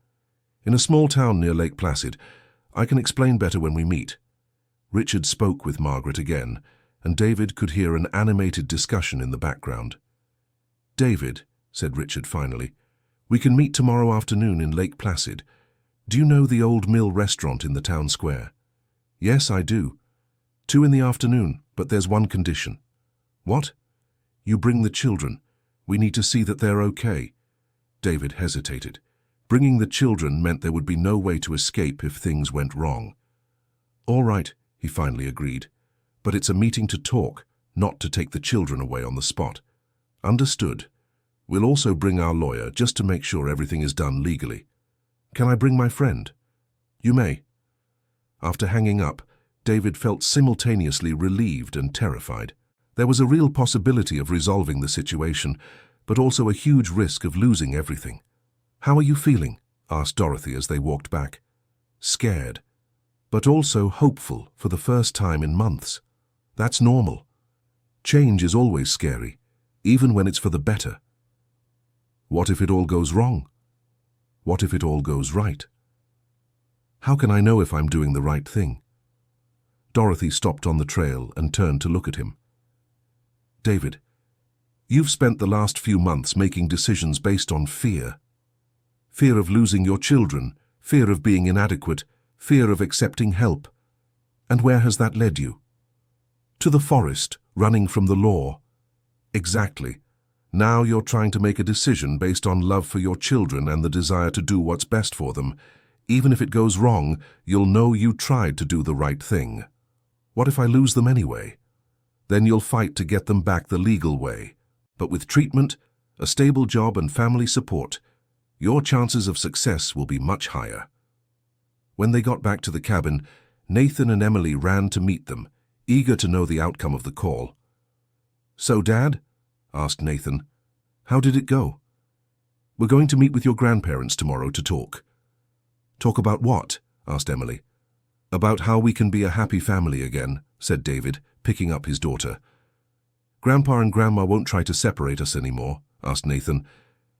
"In a small town near Lake Placid. I can explain better when we meet." Richard spoke with Margaret again, and David could hear an animated discussion in the background. "David," said Richard finally, "we can meet tomorrow afternoon in Lake Placid. Do you know the Old Mill restaurant in the town square?" "Yes, I do. 2 in the afternoon, but there's one condition." "What?" "You bring the children. We need to see that they're okay." David hesitated. Bringing the children meant there would be no way to escape if things went wrong. "All right," he finally agreed. "But it's a meeting to talk, not to take the children away on the spot. Understood. We'll also bring our lawyer just to make sure everything is done legally. Can I bring my friend? You may. After hanging up, David felt simultaneously relieved and terrified. There was a real possibility of resolving the situation, but also a huge risk of losing everything. How are you feeling? Asked Dorothy as they walked back. Scared, but also hopeful for the first time in months. That's normal. Change is always scary, even when it's for the better. What if it all goes wrong? What if it all goes right? How can I know if I'm doing the right thing? Dorothy stopped on the trail and turned to look at him. David, you've spent the last few months making decisions based on fear. Fear of losing your children, fear of being inadequate, fear of accepting help. And where has that led you? To the forest, running from the law. Exactly. Now you're trying to make a decision based on love for your children and the desire to do what's best for them. Even if it goes wrong, you'll know you tried to do the right thing. What if I lose them anyway? Then you'll fight to get them back the legal way. But with treatment, a stable job and family support, your chances of success will be much higher. When they got back to the cabin, Nathan and Emily ran to meet them, eager to know the outcome of the call. So, Dad? Asked Nathan. How did it go? We're going to meet with your grandparents tomorrow to talk. Talk about what? Asked Emily. About how we can be a happy family again, said David, picking up his daughter. Grandpa and Grandma won't try to separate us anymore, asked Nathan.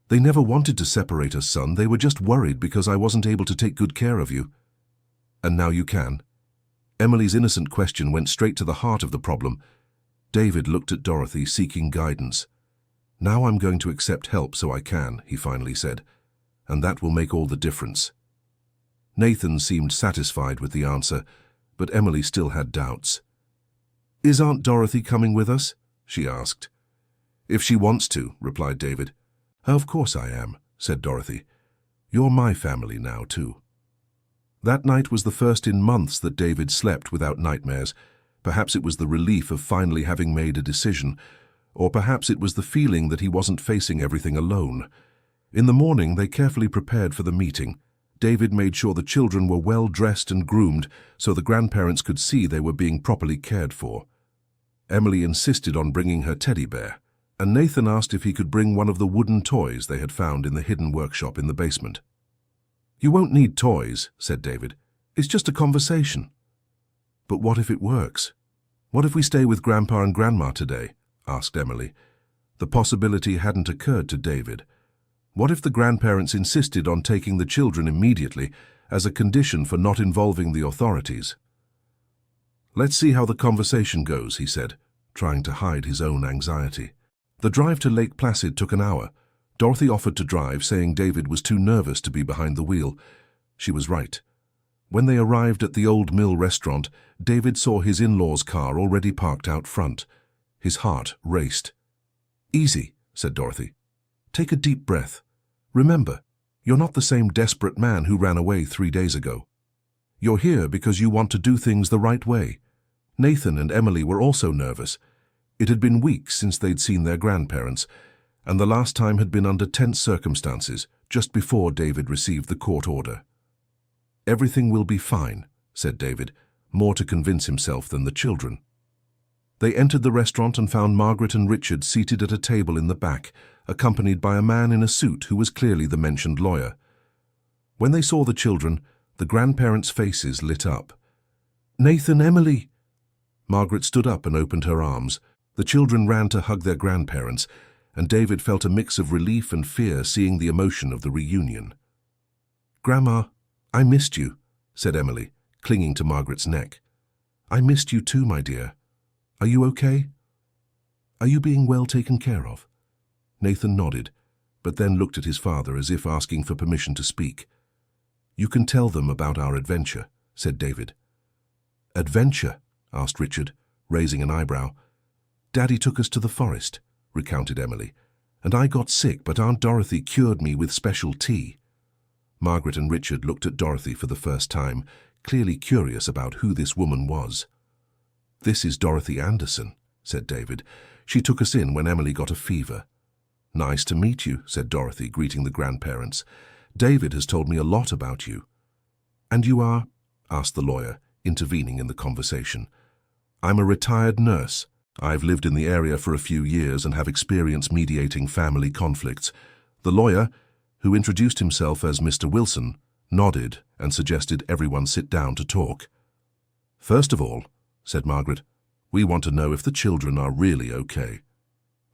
They never wanted to separate us, son. They were just worried because I wasn't able to take good care of you. And now you can. Emily's innocent question went straight to the heart of the problem. David looked at Dorothy, seeking guidance. Now I'm going to accept help so I can, he finally said, and that will make all the difference. Nathan seemed satisfied with the answer, but Emily still had doubts. Is Aunt Dorothy coming with us? She asked. If she wants to, replied David. Of course I am, said Dorothy. You're my family now, too. That night was the first in months that David slept without nightmares. Perhaps it was the relief of finally having made a decision, or perhaps it was the feeling that he wasn't facing everything alone. In the morning, they carefully prepared for the meeting. David made sure the children were well dressed and groomed so the grandparents could see they were being properly cared for. Emily insisted on bringing her teddy bear, and Nathan asked if he could bring one of the wooden toys they had found in the hidden workshop in the basement. You won't need toys, said David. It's just a conversation. But what if it works? What if we stay with Grandpa and Grandma today? Asked Emily. The possibility hadn't occurred to David. What if the grandparents insisted on taking the children immediately as a condition for not involving the authorities? Let's see how the conversation goes, he said, trying to hide his own anxiety. The drive to Lake Placid took an hour. Dorothy offered to drive, saying David was too nervous to be behind the wheel. She was right. When they arrived at the Old Mill restaurant, David saw his in-laws' car already parked out front. His heart raced. Easy, said Dorothy. Take a deep breath. Remember, you're not the same desperate man who ran away 3 days ago. You're here because you want to do things the right way. Nathan and Emily were also nervous. It had been weeks since they'd seen their grandparents, and the last time had been under tense circumstances, just before David received the court order. Everything will be fine, said David, more to convince himself than the children. They entered the restaurant and found Margaret and Richard seated at a table in the back, accompanied by a man in a suit who was clearly the mentioned lawyer. When they saw the children, the grandparents' faces lit up. Nathan, Emily! Margaret stood up and opened her arms. The children ran to hug their grandparents, and David felt a mix of relief and fear seeing the emotion of the reunion. Grandma, I missed you, said Emily, clinging to Margaret's neck. I missed you too, my dear. Are you okay? Are you being well taken care of? Nathan nodded, but then looked at his father as if asking for permission to speak. You can tell them about our adventure, said David. Adventure? Asked Richard, raising an eyebrow. Daddy took us to the forest, recounted Emily, and I got sick, but Aunt Dorothy cured me with special tea. Margaret and Richard looked at Dorothy for the first time, clearly curious about who this woman was. This is Dorothy Anderson, said David. "She took us in when Emily got a fever." "Nice to meet you," said Dorothy, greeting the grandparents. "David has told me a lot about you." "And you are?" asked the lawyer, intervening in the conversation. "I'm a retired nurse. I've lived in the area for a few years and have experience mediating family conflicts." The lawyer, who introduced himself as Mr. Wilson, nodded and suggested everyone sit down to talk. "First of all," said Margaret, "we want to know if the children are really okay."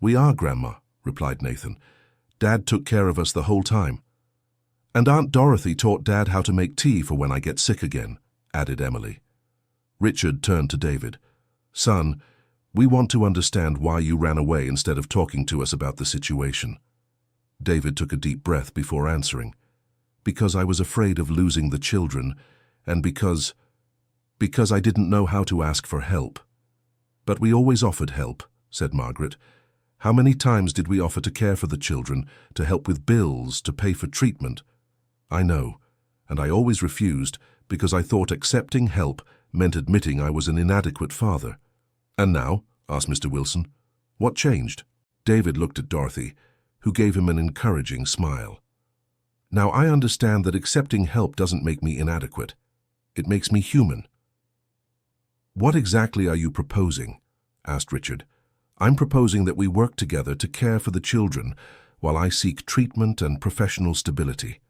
"We are, Grandma," replied Nathan. "Dad took care of us the whole time." "And Aunt Dorothy taught Dad how to make tea for when I get sick again," added Emily. Richard turned to David. "Son, we want to understand why you ran away instead of talking to us about the situation." David took a deep breath before answering. "Because I was afraid of losing the children, and because I didn't know how to ask for help." "But we always offered help," said Margaret. "How many times did we offer to care for the children, to help with bills, to pay for treatment?" "I know, and I always refused because I thought accepting help meant admitting I was an inadequate father." "And now?" asked Mr. Wilson. "What changed?" David looked at Dorothy, who gave him an encouraging smile. "Now I understand that accepting help doesn't make me inadequate. It makes me human." "What exactly are you proposing?" asked Richard. "I'm proposing that we work together to care for the children while I seek treatment and professional stability."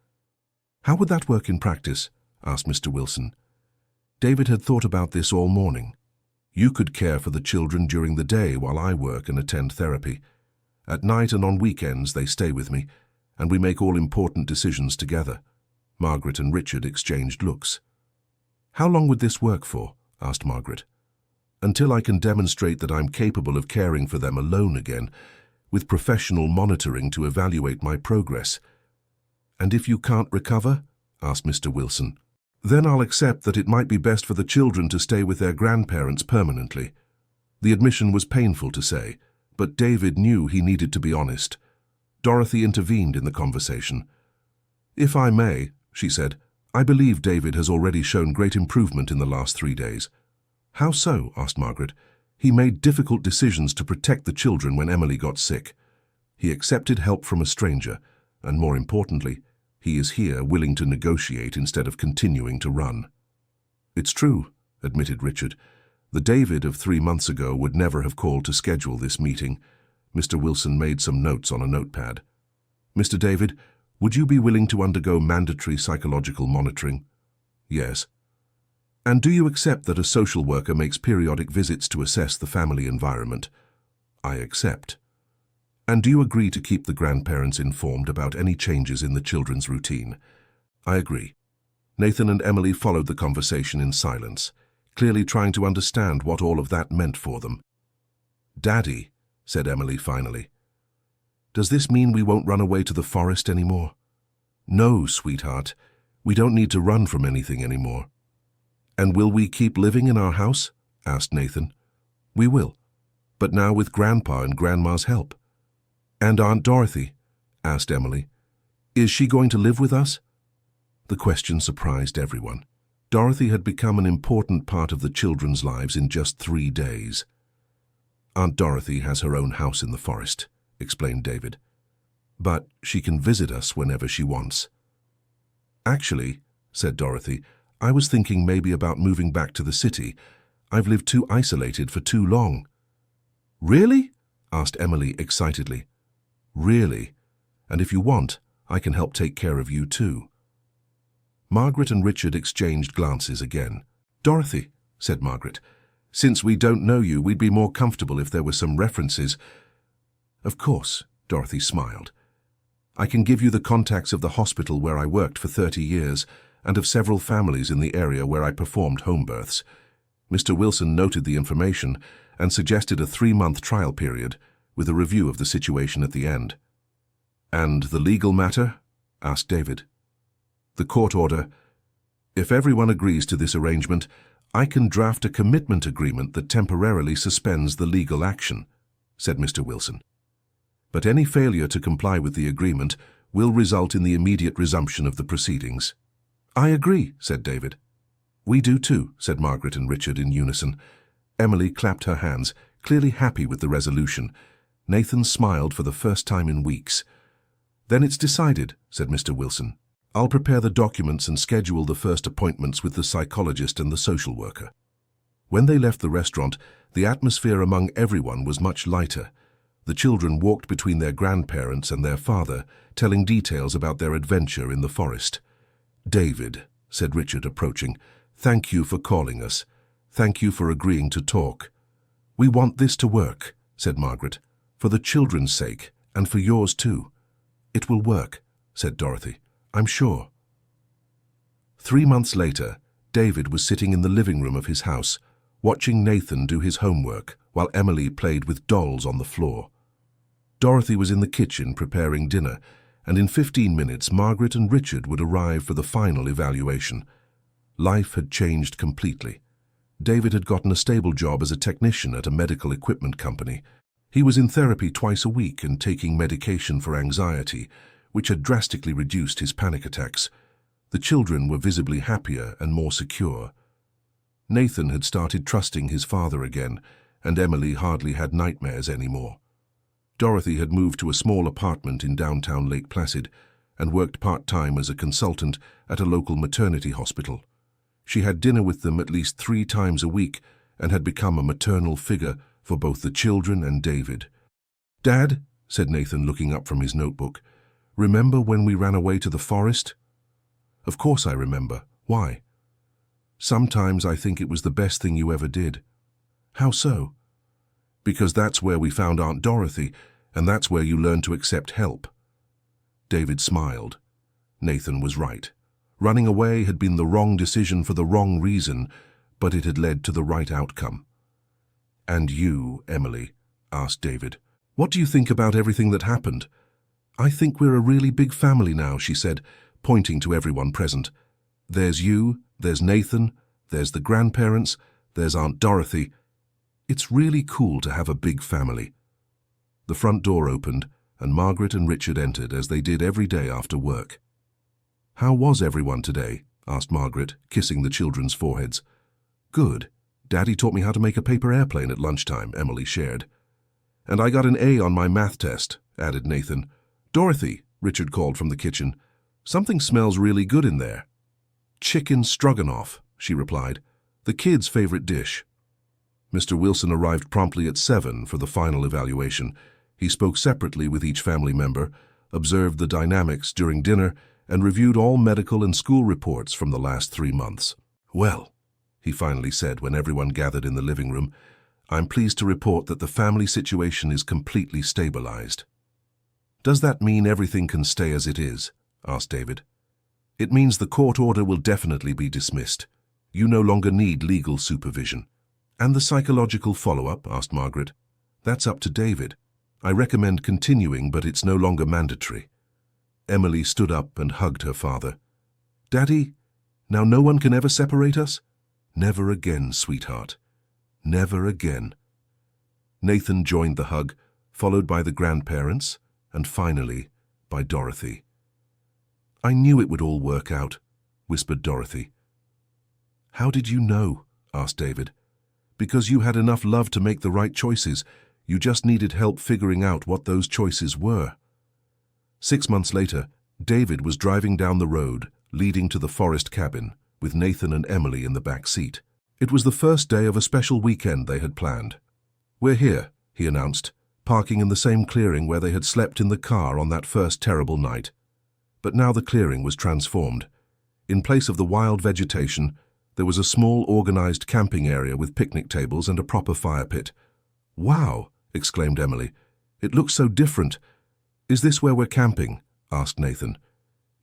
"How would that work in practice?" asked Mr. Wilson. David had thought about this all morning. "You could care for the children during the day while I work and attend therapy. At night and on weekends they stay with me, and we make all important decisions together." Margaret and Richard exchanged looks. "How long would this work for?" asked Margaret. "Until I can demonstrate that I'm capable of caring for them alone again, with professional monitoring to evaluate my progress." "And if you can't recover?" asked Mr. Wilson. "Then I'll accept that it might be best for the children to stay with their grandparents permanently." The admission was painful to say, but David knew he needed to be honest. Dorothy intervened in the conversation. "If I may," she said, "I believe David has already shown great improvement in the last 3 days." "How so?" asked Margaret. "He made difficult decisions to protect the children when Emily got sick. He accepted help from a stranger, and more importantly, he is here willing to negotiate instead of continuing to run." "It's true," admitted Richard. "The David of 3 months ago would never have called to schedule this meeting." Mr. Wilson made some notes on a notepad. "Mr. David, would you be willing to undergo mandatory psychological monitoring?" "Yes." "And do you accept that a social worker makes periodic visits to assess the family environment?" "I accept." "And do you agree to keep the grandparents informed about any changes in the children's routine?" "I agree." Nathan and Emily followed the conversation in silence, clearly trying to understand what all of that meant for them. "Daddy," said Emily finally, "does this mean we won't run away to the forest anymore?" "No, sweetheart. We don't need to run from anything anymore." "And will we keep living in our house?" asked Nathan. "We will, but now with Grandpa and Grandma's help." "And Aunt Dorothy?" asked Emily. "Is she going to live with us?" The question surprised everyone. Dorothy had become an important part of the children's lives in just 3 days. "Aunt Dorothy has her own house in the forest," explained David. "But she can visit us whenever she wants." "Actually," said Dorothy, "I was thinking maybe about moving back to the city. I've lived too isolated for too long." "Really?" asked Emily excitedly. "Really. And if you want, I can help take care of you too." Margaret and Richard exchanged glances again. "Dorothy," said Margaret, "since we don't know you, we'd be more comfortable if there were some references." "Of course," Dorothy smiled. "I can give you the contacts of the hospital where I worked for 30 years and of several families in the area where I performed home births." Mr. Wilson noted the information and suggested a 3-month trial period with a review of the situation at the end. "And the legal matter?" asked David. "The court order. If everyone agrees to this arrangement, I can draft a commitment agreement that temporarily suspends the legal action," said Mr. Wilson. "But any failure to comply with the agreement will result in the immediate resumption of the proceedings." "I agree," said David. "We do too," said Margaret and Richard in unison. Emily clapped her hands, Clearly happy with the resolution, Nathan smiled for the first time in weeks. "Then it's decided," said Mr. Wilson. "I'll prepare the documents and schedule the first appointments with the psychologist and the social worker." When they left the restaurant, the atmosphere among everyone was much lighter. The children walked between their grandparents and their father, telling details about their adventure in the forest. "David," said Richard, approaching, "thank you for calling us. Thank you for agreeing to talk." "We want this to work," said Margaret, "for the children's sake and for yours too." "It will work," said Dorothy. "I'm sure." 3 months later, David was sitting in the living room of his house, watching Nathan do his homework while Emily played with dolls on the floor. Dorothy was in the kitchen preparing dinner, and in 15 minutes Margaret and Richard would arrive for the final evaluation. Life had changed completely. David had gotten a stable job as a technician at a medical equipment company. He was in therapy twice a week and taking medication for anxiety, which had drastically reduced his panic attacks. The children were visibly happier and more secure. Nathan had started trusting his father again, and Emily hardly had nightmares anymore. Dorothy had moved to a small apartment in downtown Lake Placid and worked part-time as a consultant at a local maternity hospital. She had dinner with them at least 3 times a week and had become a maternal figure for both the children and David. "Dad," said Nathan, looking up from his notebook, "remember when we ran away to the forest?" "Of course I remember. Why?" "Sometimes I think it was the best thing you ever did." "How so?" "Because that's where we found Aunt Dorothy, and that's where you learned to accept help." David smiled. Nathan was right. Running away had been the wrong decision for the wrong reason, but it had led to the right outcome. "And you, Emily?" asked David. "What do you think about everything that happened?" "I think we're a really big family now," she said, pointing to everyone present. "There's you, there's Nathan, there's the grandparents, there's Aunt Dorothy. It's really cool to have a big family." The front door opened, and Margaret and Richard entered as they did every day after work. "How was everyone today?" asked Margaret, kissing the children's foreheads. "Good. Daddy taught me how to make a paper airplane at lunchtime," Emily shared. "And I got an A on my math test," added Nathan. "Dorothy," Richard called from the kitchen, "something smells really good in there." "Chicken stroganoff," she replied, "the kids' favorite dish." Mr. Wilson arrived promptly at 7 for the final evaluation. He spoke separately with each family member, observed the dynamics during dinner, and reviewed all medical and school reports from the last 3 months. "Well," he finally said when everyone gathered in the living room, "I'm pleased to report that the family situation is completely stabilized." "Does that mean everything can stay as it is?" asked David. "It means the court order will definitely be dismissed. You no longer need legal supervision." "And the psychological follow-up?" asked Margaret. "That's up to David. I recommend continuing, but it's no longer mandatory." Emily stood up and hugged her father. "Daddy, now no one can ever separate us?" "Never again, sweetheart. Never again." Nathan joined the hug, followed by the grandparents, and finally by Dorothy. "I knew it would all work out," whispered Dorothy. "How did you know?" asked David. "Because you had enough love to make the right choices. You just needed help figuring out what those choices were." 6 months later, David was driving down the road, leading to the forest cabin, with Nathan and Emily in the back seat. It was the first day of a special weekend they had planned. "We're here," he announced, parking in the same clearing where they had slept in the car on that first terrible night. But now the clearing was transformed. In place of the wild vegetation, there was a small organized camping area with picnic tables and a proper fire pit. "Wow!" exclaimed Emily. "It looks so different. Is this where we're camping?" asked Nathan.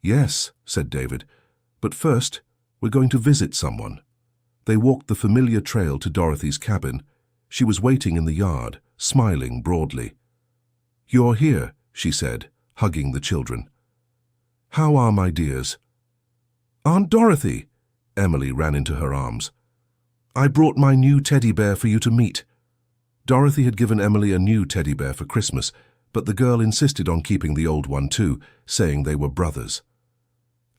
"Yes," said David. "But first, we're going to visit someone." They walked the familiar trail to Dorothy's cabin. She was waiting in the yard, smiling broadly. "You're here," she said, hugging the children. "How are my dears?" "Aunt Dorothy!" Emily ran into her arms. "I brought my new teddy bear for you to meet." Dorothy had given Emily a new teddy bear for Christmas, but the girl insisted on keeping the old one too, saying they were brothers.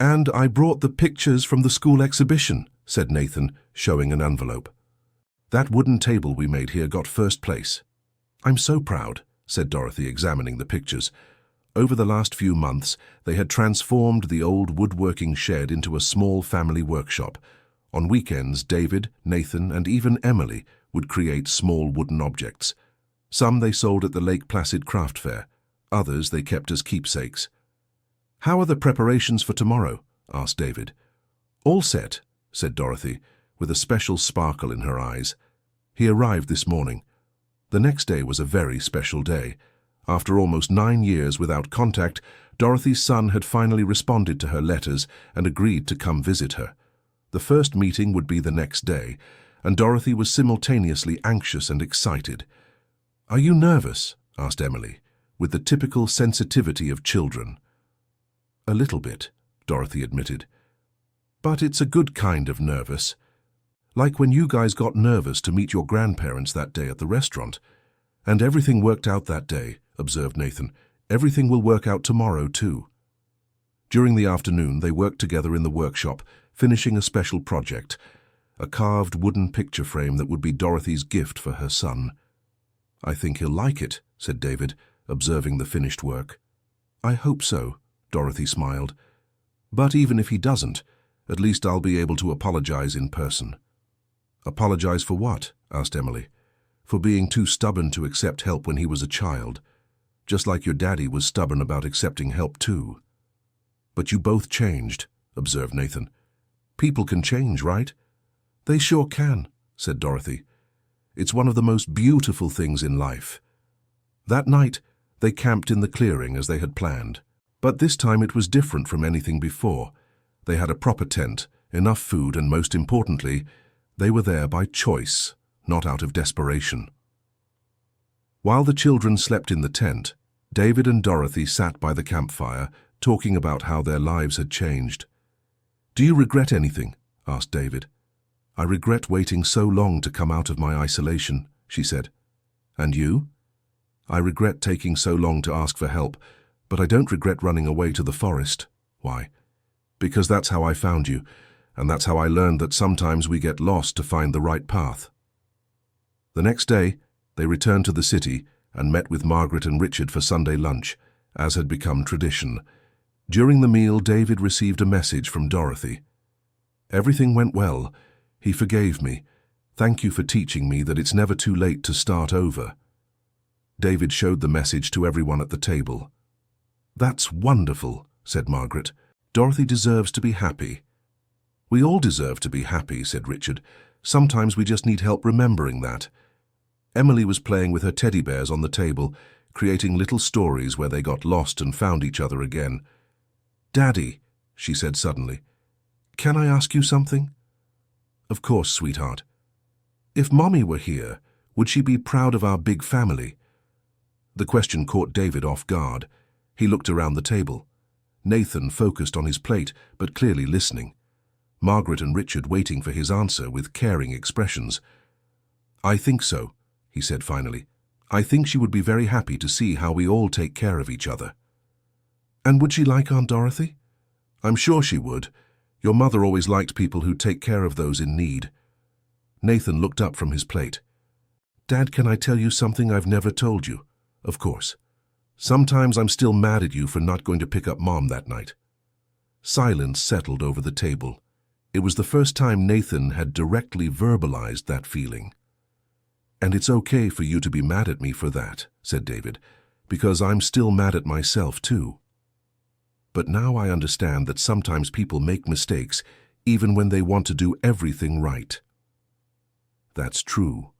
"And I brought the pictures from the school exhibition," said Nathan, showing an envelope. That wooden table we made here got first place." "I'm so proud," said Dorothy, examining the pictures. Over the last few months, they had transformed the old woodworking shed into a small family workshop. On weekends, David, Nathan, and even Emily would create small wooden objects. Some they sold at the Lake Placid Craft Fair. Others they kept as keepsakes. "How are the preparations for tomorrow?" asked David. "All set," said Dorothy, with a special sparkle in her eyes. He arrived this morning. The next day was a very special day. After almost 9 years without contact, Dorothy's son had finally responded to her letters and agreed to come visit her. The first meeting would be the next day, and Dorothy was simultaneously anxious and excited. "Are you nervous?" asked Emily, with the typical sensitivity of children. "A little bit," Dorothy admitted. "But it's a good kind of nervous. Like when you guys got nervous to meet your grandparents that day at the restaurant. And everything worked out that day," observed Nathan. "Everything will work out tomorrow, too." During the afternoon, they worked together in the workshop, finishing a special project, a carved wooden picture frame that would be Dorothy's gift for her son. "I think he'll like it," said David, observing the finished work. "I hope so," Dorothy smiled. "But even if he doesn't, at least I'll be able to apologize in person." "Apologize for what?" asked Emily. "For being too stubborn to accept help when he was a child. Just like your daddy was stubborn about accepting help too." "But you both changed," observed Nathan. "People can change, right?" "They sure can," said Dorothy. "It's one of the most beautiful things in life." That night, they camped in the clearing as they had planned. But this time it was different from anything before. They had a proper tent, enough food, and most importantly, they were there by choice, not out of desperation. While the children slept in the tent, David and Dorothy sat by the campfire, talking about how their lives had changed. "Do you regret anything?" asked David. "I regret waiting so long to come out of my isolation," she said. "And you?" "I regret taking so long to ask for help, but I don't regret running away to the forest." "Why?" "Because that's how I found you, and that's how I learned that sometimes we get lost to find the right path." The next day, they returned to the city and met with Margaret and Richard for Sunday lunch, as had become tradition. During the meal, David received a message from Dorothy. "Everything went well. He forgave me. Thank you for teaching me that it's never too late to start over." David showed the message to everyone at the table. "That's wonderful," said Margaret. "Dorothy deserves to be happy." "We all deserve to be happy," said Richard. "Sometimes we just need help remembering that." Emily was playing with her teddy bears on the table, creating little stories where they got lost and found each other again. "Daddy," she said suddenly, "can I ask you something?" "Of course, sweetheart." "If Mommy were here, would she be proud of our big family?" The question caught David off guard. He looked around the table. Nathan focused on his plate, but clearly listening. Margaret and Richard waiting for his answer with caring expressions. "I think so," he said finally. "I think she would be very happy to see how we all take care of each other." "And would she like Aunt Dorothy?" "I'm sure she would. Your mother always liked people who take care of those in need." Nathan looked up from his plate. "Dad, can I tell you something I've never told you?" "Of course." "Sometimes I'm still mad at you for not going to pick up Mom that night." Silence settled over the table. It was the first time Nathan had directly verbalized that feeling. "And it's okay for you to be mad at me for that," said David, "because I'm still mad at myself too. But now I understand that sometimes people make mistakes even when they want to do everything right." "That's true."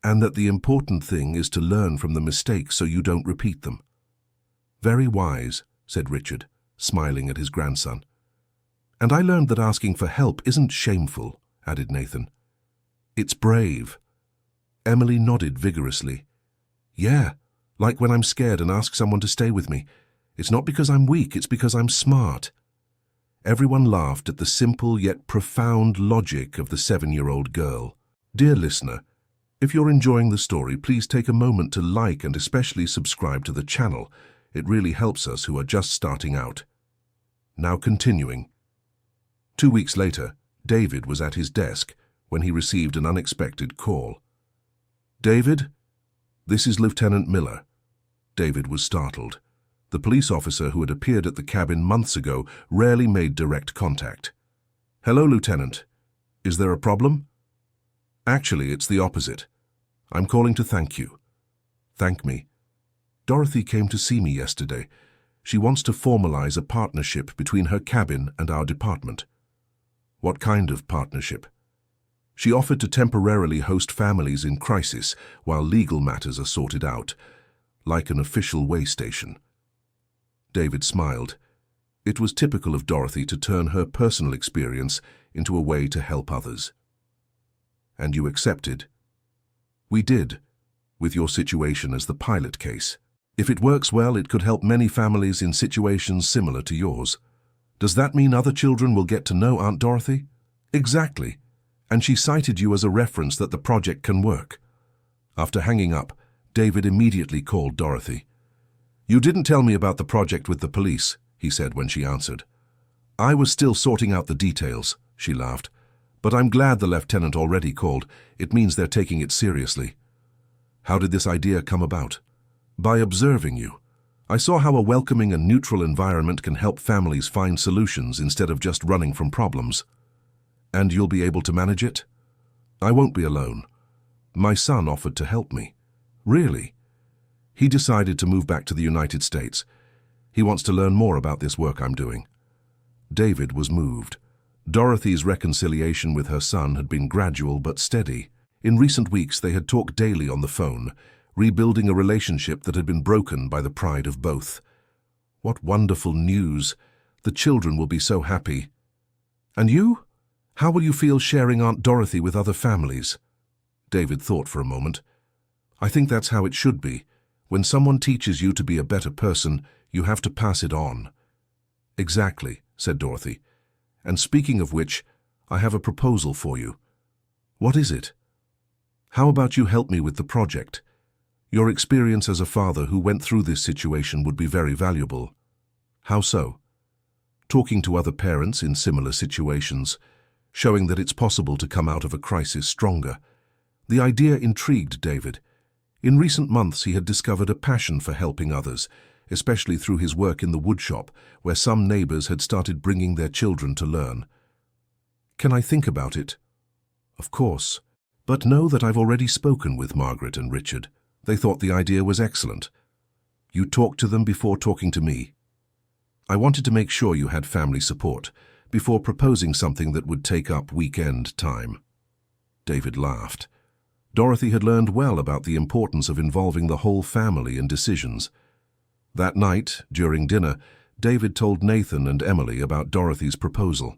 "And that the important thing is to learn from the mistakes so you don't repeat them." "Very wise," said Richard, smiling at his grandson. "And I learned that asking for help isn't shameful," added Nathan. "It's brave." Emily nodded vigorously. "Yeah, like when I'm scared and ask someone to stay with me. It's not because I'm weak, it's because I'm smart." Everyone laughed at the simple yet profound logic of the 7-year-old girl. Dear listener, if you're enjoying the story, please take a moment to like and especially subscribe to the channel. It really helps us who are just starting out. Now continuing. 2 weeks later, David was at his desk when he received an unexpected call. "David? This is Lieutenant Miller." David was startled. The police officer who had appeared at the cabin months ago rarely made direct contact. "Hello, Lieutenant. Is there a problem?" "Actually, it's the opposite. I'm calling to thank you." "Thank me?" "Dorothy came to see me yesterday. She wants to formalize a partnership between her cabin and our department." "What kind of partnership?" "She offered to temporarily host families in crisis while legal matters are sorted out, like an official way station." David smiled. It was typical of Dorothy to turn her personal experience into a way to help others. "And you accepted?" "We did, with your situation as the pilot case. If it works well, it could help many families in situations similar to yours." "Does that mean other children will get to know Aunt Dorothy?" "Exactly. And she cited you as a reference that the project can work." After hanging up, David immediately called Dorothy. "You didn't tell me about the project with the police," he said when she answered. "I was still sorting out the details," she laughed. "But I'm glad the lieutenant already called. It means they're taking it seriously." "How did this idea come about?" "By observing you. I saw how a welcoming and neutral environment can help families find solutions instead of just running from problems." "And you'll be able to manage it?" "I won't be alone. My son offered to help me." "Really?" "He decided to move back to the United States. He wants to learn more about this work I'm doing." David was moved. Dorothy's reconciliation with her son had been gradual but steady. In recent weeks they had talked daily on the phone, rebuilding a relationship that had been broken by the pride of both. What wonderful news! The children will be so happy. "And you? How will you feel sharing Aunt Dorothy with other families?" David thought for a moment. "I think that's how it should be. When someone teaches you to be a better person, you have to pass it on." "Exactly," said Dorothy. "And speaking of which, I have a proposal for you." "What is it?" "How about you help me with the project? Your experience as a father who went through this situation would be very valuable." "How so?" "Talking to other parents in similar situations, showing that it's possible to come out of a crisis stronger." The idea intrigued David. In recent months he had discovered a passion for helping others, especially through his work in the woodshop, where some neighbors had started bringing their children to learn. "Can I think about it?" "Of course. But know that I've already spoken with Margaret and Richard. They thought the idea was excellent." "You talked to them before talking to me?" "I wanted to make sure you had family support before proposing something that would take up weekend time." David laughed. Dorothy had learned well about the importance of involving the whole family in decisions. That night, during dinner, David told Nathan and Emily about Dorothy's proposal.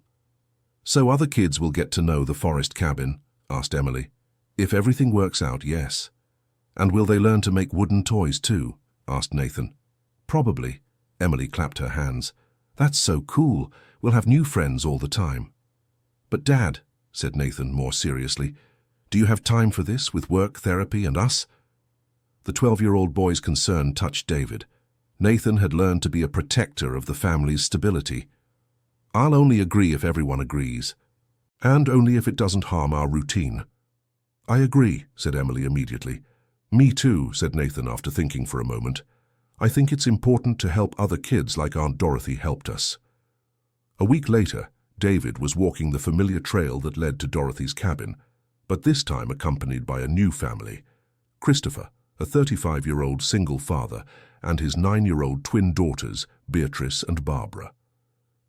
"So other kids will get to know the forest cabin?" asked Emily. "If everything works out, yes." "And will they learn to make wooden toys too?" asked Nathan. "Probably." Emily clapped her hands. "That's so cool. We'll have new friends all the time." "But Dad," said Nathan more seriously, "do you have time for this with work, therapy, and us?" The 12-year-old boy's concern touched David. Nathan had learned to be a protector of the family's stability. "I'll only agree if everyone agrees. And only if it doesn't harm our routine." "I agree," said Emily immediately. "Me too," said Nathan after thinking for a moment. "I think it's important to help other kids like Aunt Dorothy helped us." A week later, David was walking the familiar trail that led to Dorothy's cabin, but this time accompanied by a new family. Christopher, a 35-year-old single father, and his 9-year-old twin daughters, Beatrice and Barbara.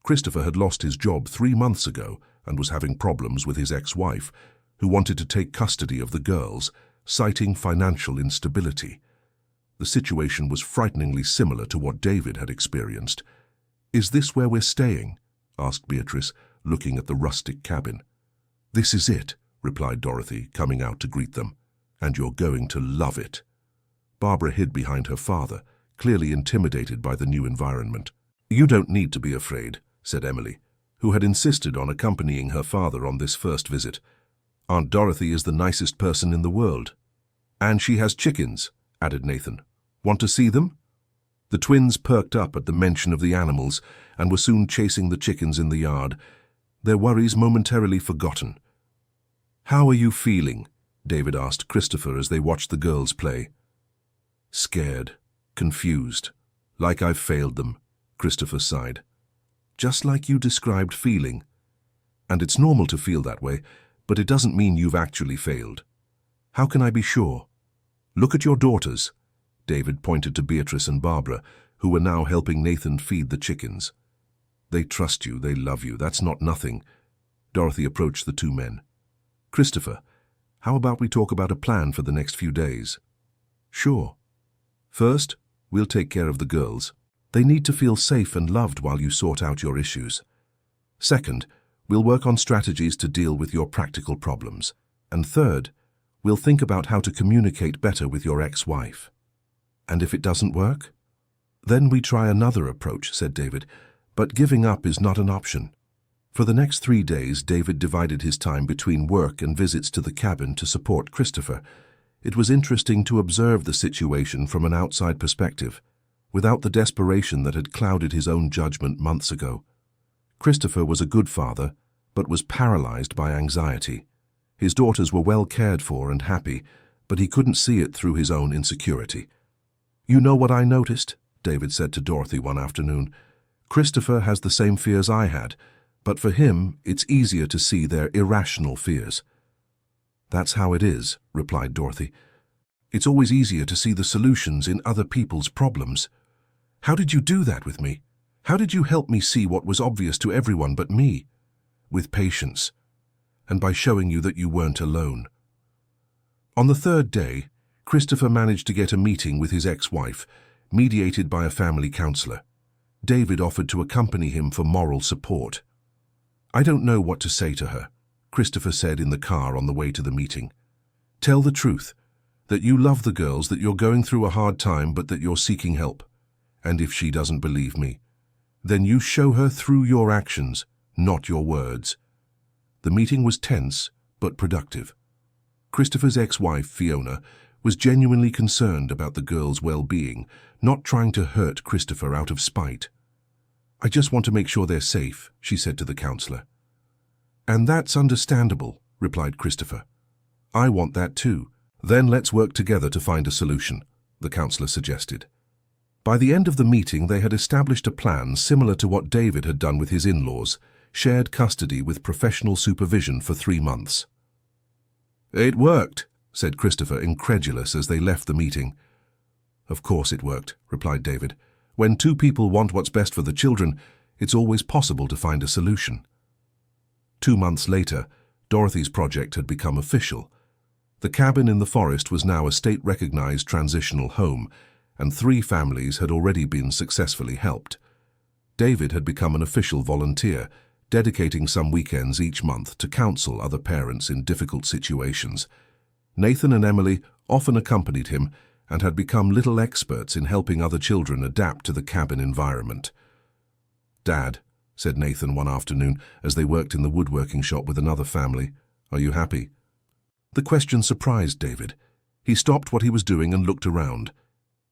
Christopher had lost his job 3 months ago and was having problems with his ex-wife, who wanted to take custody of the girls, citing financial instability. The situation was frighteningly similar to what David had experienced. "Is this where we're staying?" asked Beatrice, looking at the rustic cabin. "This is it," replied Dorothy, coming out to greet them. "And you're going to love it." Barbara hid behind her father, clearly intimidated by the new environment. "You don't need to be afraid," said Emily, who had insisted on accompanying her father on this first visit. "Aunt Dorothy is the nicest person in the world." "And she has chickens," added Nathan. "Want to see them?" The twins perked up at the mention of the animals and were soon chasing the chickens in the yard, their worries momentarily forgotten. "How are you feeling?" David asked Christopher as they watched the girls play. "Scared, confused, like I've failed them," Christopher sighed. "Just like you described feeling. And it's normal to feel that way, but it doesn't mean you've actually failed. How can I be sure? Look at your daughters." David pointed to Beatrice and Barbara, who were now helping Nathan feed the chickens. "They trust you, they love you, that's not nothing." Dorothy approached the two men. "Christopher, how about we talk about a plan for the next few days?" "Sure. First, we'll take care of the girls. They need to feel safe and loved while you sort out your issues. Second, we'll work on strategies to deal with your practical problems. And third, we'll think about how to communicate better with your ex-wife. And if it doesn't work? Then we try another approach," said David, "but giving up is not an option." For the next 3 days, David divided his time between work and visits to the cabin to support Christopher. It was interesting to observe the situation from an outside perspective, without the desperation that had clouded his own judgment months ago. Christopher was a good father, but was paralyzed by anxiety. His daughters were well cared for and happy, but he couldn't see it through his own insecurity. "You know what I noticed?" David said to Dorothy one afternoon. "Christopher has the same fears I had, but for him it's easier to see their irrational fears." "That's how it is," replied Dorothy. "It's always easier to see the solutions in other people's problems. How did you do that with me? How did you help me see what was obvious to everyone but me?" "With patience, and by showing you that you weren't alone." On the third day, Christopher managed to get a meeting with his ex-wife, mediated by a family counselor. David offered to accompany him for moral support. "I don't know what to say to her," Christopher said in the car on the way to the meeting. "Tell the truth, that you love the girls, that you're going through a hard time, but that you're seeking help. And if she doesn't believe me, then you show her through your actions, not your words." The meeting was tense, but productive. Christopher's ex-wife, Fiona, was genuinely concerned about the girls' well-being, not trying to hurt Christopher out of spite. "I just want to make sure they're safe," she said to the counselor. "And that's understandable," replied Christopher. "I want that too." "Then let's work together to find a solution," the counselor suggested. By the end of the meeting, they had established a plan similar to what David had done with his in-laws, shared custody with professional supervision for 3 months. "It worked," said Christopher, incredulous, as they left the meeting. "Of course it worked," replied David. "When two people want what's best for the children, it's always possible to find a solution." 2 months later, Dorothy's project had become official. The cabin in the forest was now a state-recognized transitional home, and 3 families had already been successfully helped. David had become an official volunteer, dedicating some weekends each month to counsel other parents in difficult situations. Nathan and Emily often accompanied him and had become little experts in helping other children adapt to the cabin environment. "Dad," said Nathan one afternoon as they worked in the woodworking shop with another family, "are you happy?" The question surprised David. He stopped what he was doing and looked around.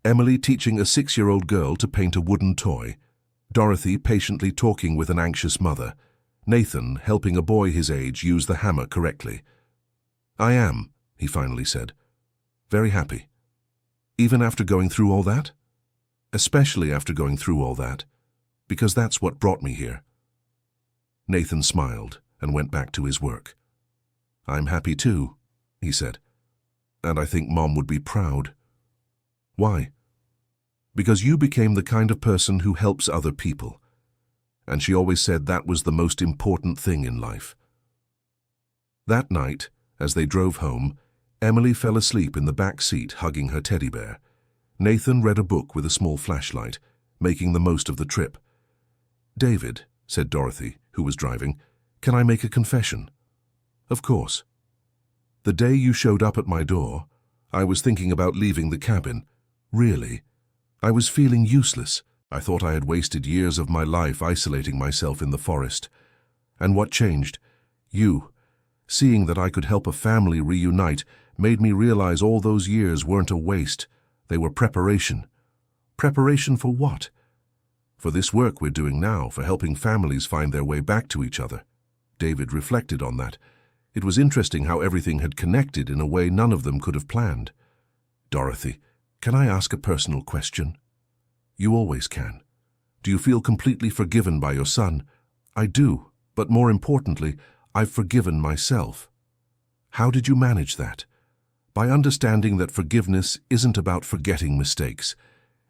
Emily teaching a 6-year-old girl to paint a wooden toy. Dorothy patiently talking with an anxious mother. Nathan helping a boy his age use the hammer correctly. "I am," he finally said. "Very happy." "Even after going through all that?" "Especially after going through all that, because that's what brought me here." Nathan smiled and went back to his work. "I'm happy too," he said. "And I think Mom would be proud." "Why?" "Because you became the kind of person who helps other people. And she always said that was the most important thing in life." That night, as they drove home, Emily fell asleep in the back seat hugging her teddy bear. Nathan read a book with a small flashlight, making the most of the trip. "David," said Dorothy, who was driving, "can I make a confession?" "Of course." "The day you showed up at my door, I was thinking about leaving the cabin. Really. I was feeling useless. I thought I had wasted years of my life isolating myself in the forest. And what changed? You. Seeing that I could help a family reunite made me realize all those years weren't a waste. They were preparation. Preparation for what? For this work we're doing now, for helping families find their way back to each other." David reflected on that. It was interesting how everything had connected in a way none of them could have planned. "Dorothy, can I ask a personal question?" "You always can." "Do you feel completely forgiven by your son?" "I do, but more importantly, I've forgiven myself." "How did you manage that?" "By understanding that forgiveness isn't about forgetting mistakes.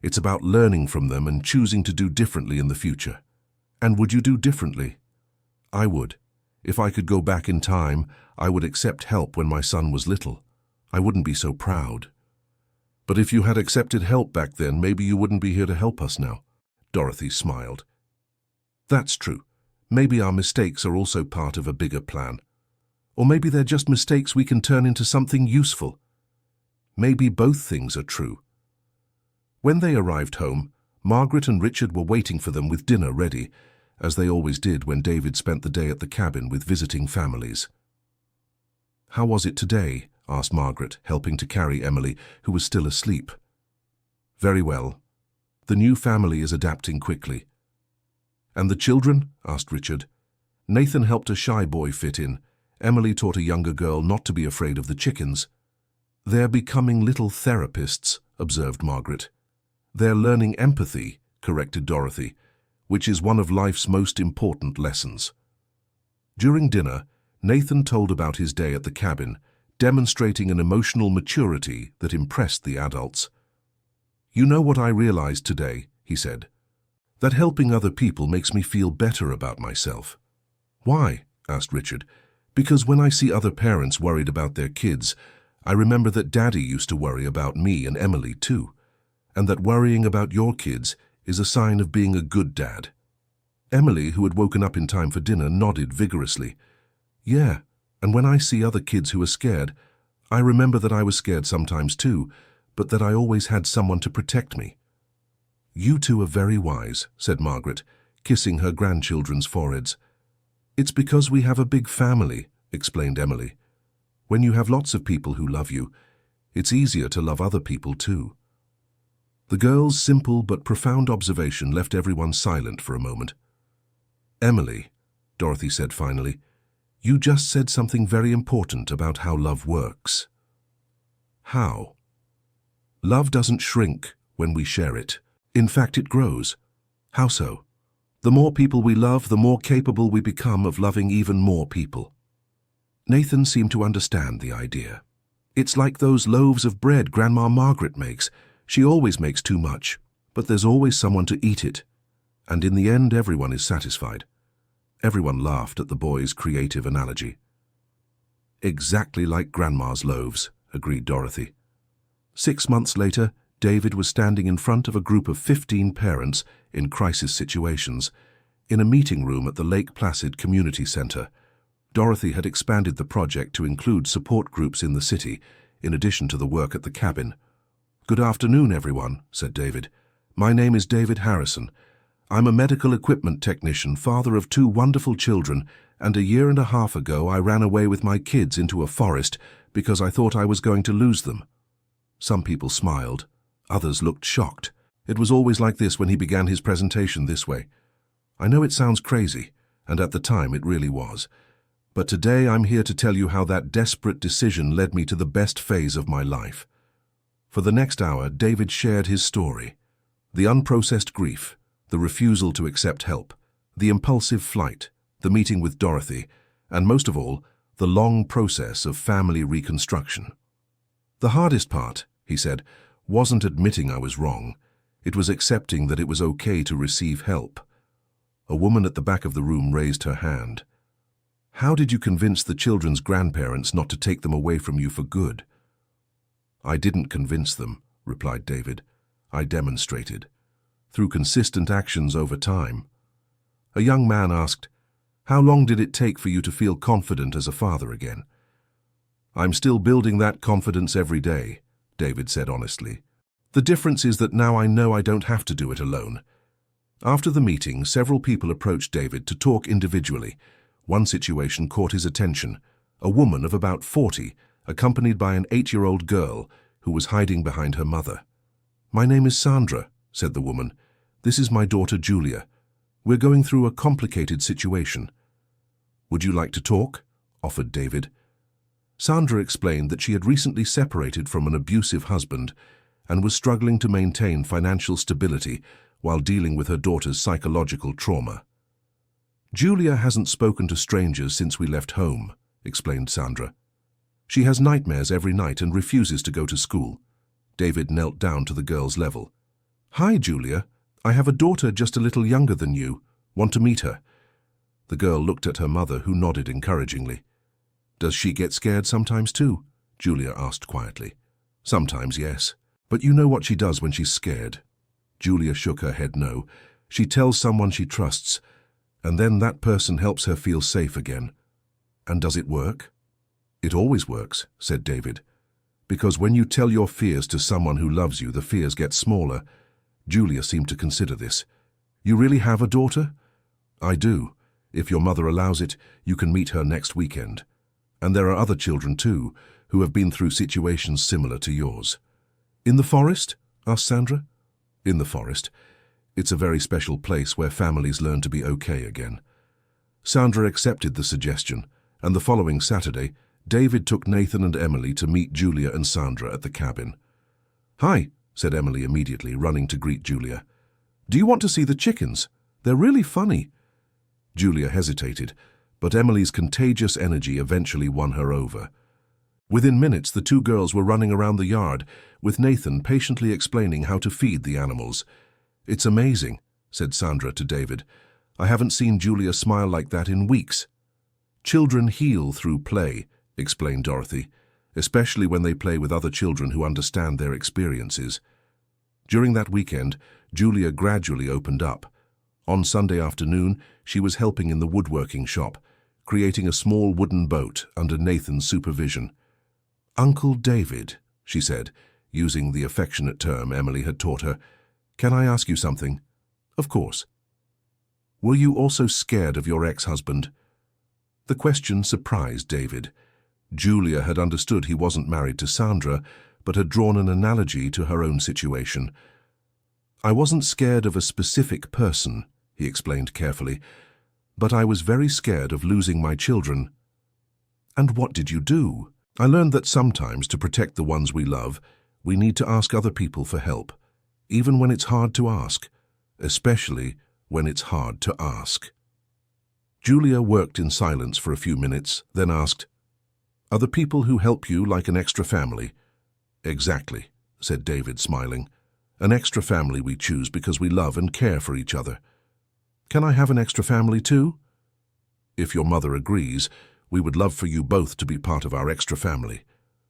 It's about learning from them and choosing to do differently in the future." "And would you do differently?" "I would. If I could go back in time, I would accept help when my son was little. I wouldn't be so proud." "But if you had accepted help back then, maybe you wouldn't be here to help us now." Dorothy smiled. "That's true. Maybe our mistakes are also part of a bigger plan. Or maybe they're just mistakes we can turn into something useful. Maybe both things are true." When they arrived home, Margaret and Richard were waiting for them with dinner ready, as they always did when David spent the day at the cabin with visiting families. "How was it today?" asked Margaret, helping to carry Emily, who was still asleep. "Very well. The new family is adapting quickly." "And the children?" asked Richard. "Nathan helped a shy boy fit in. Emily taught a younger girl not to be afraid of the chickens." "They're becoming little therapists," observed Margaret. "They're learning empathy," corrected Dorothy, "which is one of life's most important lessons." During dinner, Nathan told about his day at the cabin, demonstrating an emotional maturity that impressed the adults. "You know what I realized today," he said, "that helping other people makes me feel better about myself." "Why?" asked Richard. "Because when I see other parents worried about their kids, I remember that Daddy used to worry about me and Emily too, and that worrying about your kids is a sign of being a good dad." Emily, who had woken up in time for dinner, nodded vigorously. "Yeah, and when I see other kids who are scared, I remember that I was scared sometimes too, but that I always had someone to protect me." "You two are very wise," said Margaret, kissing her grandchildren's foreheads. "It's because we have a big family," explained Emily. "When you have lots of people who love you, it's easier to love other people too." The girl's simple but profound observation left everyone silent for a moment. "Emily," Dorothy said finally, "you just said something very important about how love works." "How?" "Love doesn't shrink when we share it. In fact, it grows." "How so?" "The more people we love, the more capable we become of loving even more people." Nathan seemed to understand the idea. "It's like those loaves of bread Grandma Margaret makes. She always makes too much, but there's always someone to eat it. And in the end, everyone is satisfied." Everyone laughed at the boy's creative analogy. "Exactly like Grandma's loaves," agreed Dorothy. 6 months later, David was standing in front of a group of 15 parents in crisis situations, in a meeting room at the Lake Placid Community Center. Dorothy had expanded the project to include support groups in the city, in addition to the work at the cabin. "Good afternoon, everyone," said David. "My name is David Harrison. I'm a medical equipment technician, father of 2 wonderful children, and a year and a half ago I ran away with my kids into a forest because I thought I was going to lose them." Some people smiled. Others looked shocked. It was always like this when he began his presentation this way. "I know it sounds crazy, and at the time it really was. But today I'm here to tell you how that desperate decision led me to the best phase of my life." For the next hour, David shared his story. The unprocessed grief, the refusal to accept help, the impulsive flight, the meeting with Dorothy, and most of all, the long process of family reconstruction. "The hardest part," he said, "wasn't admitting I was wrong. It was accepting that it was okay to receive help." A woman at the back of the room raised her hand. "How did you convince the children's grandparents not to take them away from you for good?" "I didn't convince them," replied David. "I demonstrated. Through consistent actions over time." A young man asked, "How long did it take for you to feel confident as a father again?" "I'm still building that confidence every day," David said honestly. "The difference is that now I know I don't have to do it alone." After the meeting, several people approached David to talk individually. One situation caught his attention. A woman of about 40, accompanied by an 8-year-old girl who was hiding behind her mother. "My name is Sandra," said the woman. "This is my daughter Julia. We're going through a complicated situation." "Would you like to talk?" offered David. Sandra explained that she had recently separated from an abusive husband and was struggling to maintain financial stability while dealing with her daughter's psychological trauma. "Julia hasn't spoken to strangers since we left home," explained Sandra. "She has nightmares every night and refuses to go to school." David knelt down to the girl's level. "Hi, Julia. I have a daughter just a little younger than you. Want to meet her?" The girl looked at her mother, who nodded encouragingly. "Does she get scared sometimes too?" Julia asked quietly. "Sometimes, yes. But you know what she does when she's scared." Julia shook her head no. "She tells someone she trusts, and then that person helps her feel safe again." "And does it work?" "It always works," said David. "Because when you tell your fears to someone who loves you, the fears get smaller." Julia seemed to consider this. "You really have a daughter?" "I do. If your mother allows it, you can meet her next weekend. And there are other children too, who have been through situations similar to yours." "In the forest?" asked Sandra. "In the forest. It's a very special place where families learn to be okay again." Sandra accepted the suggestion, and the following Saturday, David took Nathan and Emily to meet Julia and Sandra at the cabin. "Hi," said Emily immediately, running to greet Julia. "Do you want to see the chickens? They're really funny." Julia hesitated, but Emily's contagious energy eventually won her over. Within minutes, the two girls were running around the yard, with Nathan patiently explaining how to feed the animals. "It's amazing," said Sandra to David. "I haven't seen Julia smile like that in weeks." "Children heal through play," explained Dorothy, "especially when they play with other children who understand their experiences." During that weekend, Julia gradually opened up. On Sunday afternoon, she was helping in the woodworking shop, creating a small wooden boat under Nathan's supervision. "Uncle David," she said, using the affectionate term Emily had taught her, "can I ask you something?" "Of course." "Were you also scared of your ex-husband?" The question surprised David. Julia had understood he wasn't married to Sandra, but had drawn an analogy to her own situation. "I wasn't scared of a specific person," he explained carefully, "but I was very scared of losing my children." "And what did you do?" "I learned that sometimes, to protect the ones we love, we need to ask other people for help, even when it's hard to ask, especially when it's hard to ask." Julia worked in silence for a few minutes, then asked, "Are the people who help you like an extra family?" "Exactly," said David, smiling. "An extra family we choose because we love and care for each other." "Can I have an extra family too?" "If your mother agrees, we would love for you both to be part of our extra family."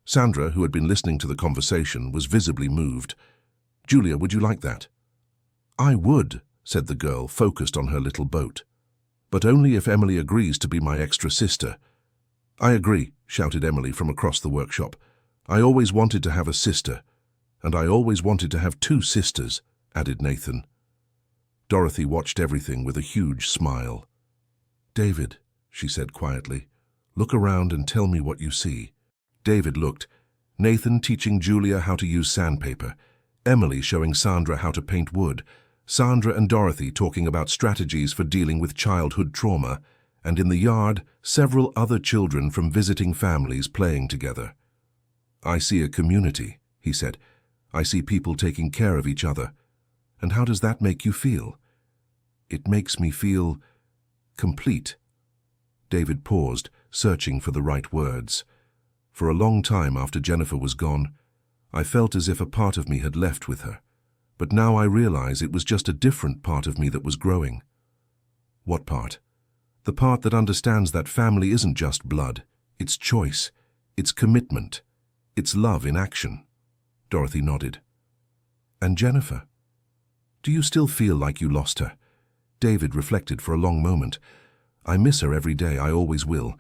Sandra, who had been listening to the conversation, was visibly moved. "Julia, would you like that?" "I would," said the girl, focused on her little boat. "But only if Emily agrees to be my extra sister." "I agree," shouted Emily from across the workshop. "I always wanted to have a sister, and I always wanted to have two sisters," added Nathan. Dorothy watched everything with a huge smile. "David," she said quietly, "look around and tell me what you see." David looked. Nathan teaching Julia how to use sandpaper, Emily showing Sandra how to paint wood, Sandra and Dorothy talking about strategies for dealing with childhood trauma, and in the yard, several other children from visiting families playing together. "I see a community," he said. "I see people taking care of each other. And how does that make you feel?" "It makes me feel complete." David paused, searching for the right words. For a long time after Jennifer was gone, I felt as if a part of me had left with her. But now I realize it was just a different part of me that was growing. "What part?" "The part that understands that family isn't just blood. It's choice. It's commitment. It's love in action." Dorothy nodded. "And Jennifer? Do you still feel like you lost her?" David reflected for a long moment. "I miss her every day, I always will,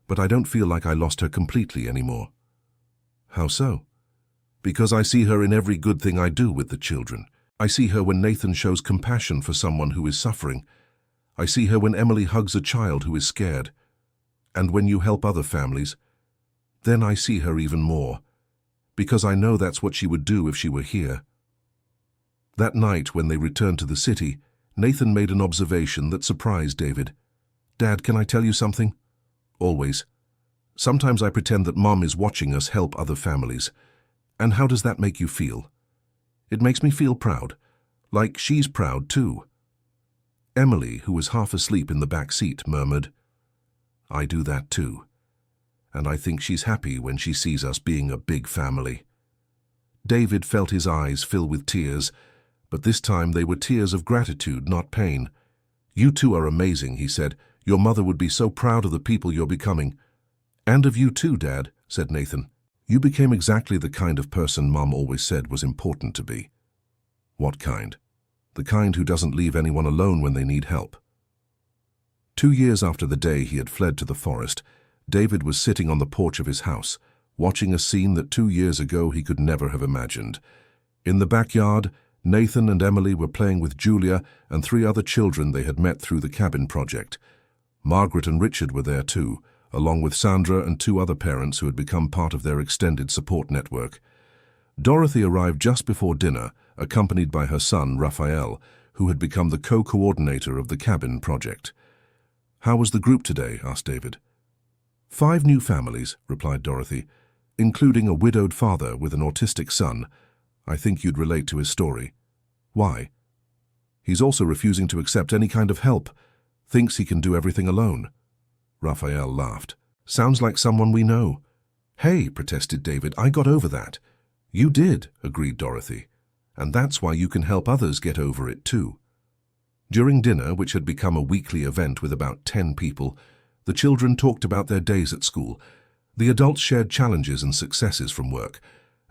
but I don't feel like I lost her completely anymore." "How so?" "Because I see her in every good thing I do with the children. I see her when Nathan shows compassion for someone who is suffering. I see her when Emily hugs a child who is scared. And when you help other families, then I see her even more, because I know that's what she would do if she were here." That night, when they returned to the city, Nathan made an observation that surprised David. "Dad, can I tell you something?" "Always." Sometimes I pretend that Mom is watching us help other families. And how does that make you feel? It makes me feel proud, like she's proud too. Emily, who was half asleep in the back seat, murmured, I do that too. And I think she's happy when she sees us being a big family. David felt his eyes fill with tears, but this time they were tears of gratitude, not pain. You two are amazing, he said. Your mother would be so proud of the people you're becoming. And of you too, Dad, said Nathan. You became exactly the kind of person Mom always said was important to be. What kind? The kind who doesn't leave anyone alone when they need help. 2 years after the day he had fled to the forest, David was sitting on the porch of his house, watching a scene that 2 years ago he could never have imagined. In the backyard, Nathan and Emily were playing with Julia and 3 other children they had met through the cabin project. Margaret and Richard were there too, along with Sandra and 2 other parents who had become part of their extended support network. Dorothy arrived just before dinner, accompanied by her son, Raphael, who had become the co-coordinator of the cabin project. How was the group today? Asked David. 5 new families, replied Dorothy, including a widowed father with an autistic son. I think you'd relate to his story. Why? He's also refusing to accept any kind of help. Thinks he can do everything alone. Raphael laughed. Sounds like someone we know. Hey, protested David, I got over that. You did, agreed Dorothy. And that's why you can help others get over it too. During dinner, which had become a weekly event with about 10 people, the children talked about their days at school. The adults shared challenges and successes from work,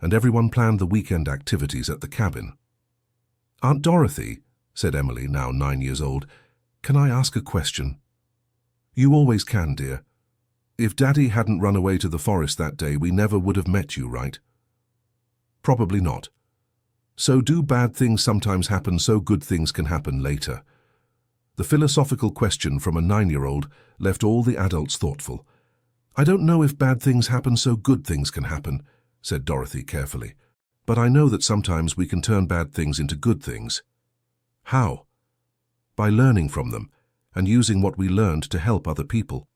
and everyone planned the weekend activities at the cabin. Aunt Dorothy, said Emily, now 9 years old, can I ask a question? You always can, dear. If Daddy hadn't run away to the forest that day, we never would have met you, right? Probably not. So do bad things sometimes happen so good things can happen later? The philosophical question from a 9-year-old left all the adults thoughtful. I don't know if bad things happen so good things can happen, said Dorothy carefully. But I know that sometimes we can turn bad things into good things. How? By learning from them and using what we learned to help other people.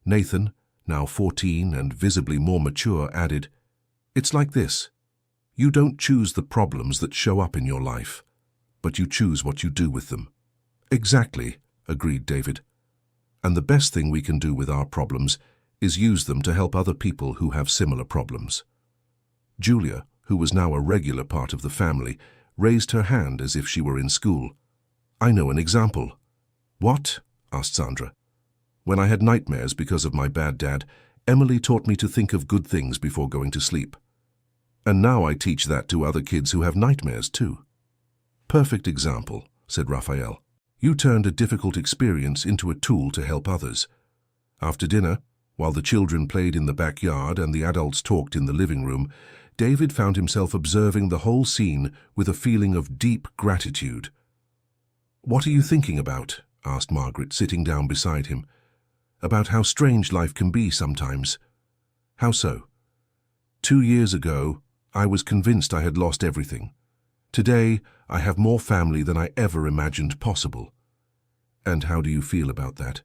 Nathan, now 14 and visibly more mature, added, It's like this. You don't choose the problems that show up in your life, but you choose what you do with them. Exactly, agreed David. And the best thing we can do with our problems is use them to help other people who have similar problems. Julia, who was now a regular part of the family, raised her hand as if she were in school. I know an example. What? Asked Sandra. When I had nightmares because of my bad dad, Emily taught me to think of good things before going to sleep. And now I teach that to other kids who have nightmares too. Perfect example, said Raphael. You turned a difficult experience into a tool to help others. After dinner, while the children played in the backyard and the adults talked in the living room, David found himself observing the whole scene with a feeling of deep gratitude. What are you thinking about? Asked Margaret, sitting down beside him. About how strange life can be sometimes. How so? 2 years ago, I was convinced I had lost everything. Today, I have more family than I ever imagined possible. And how do you feel about that?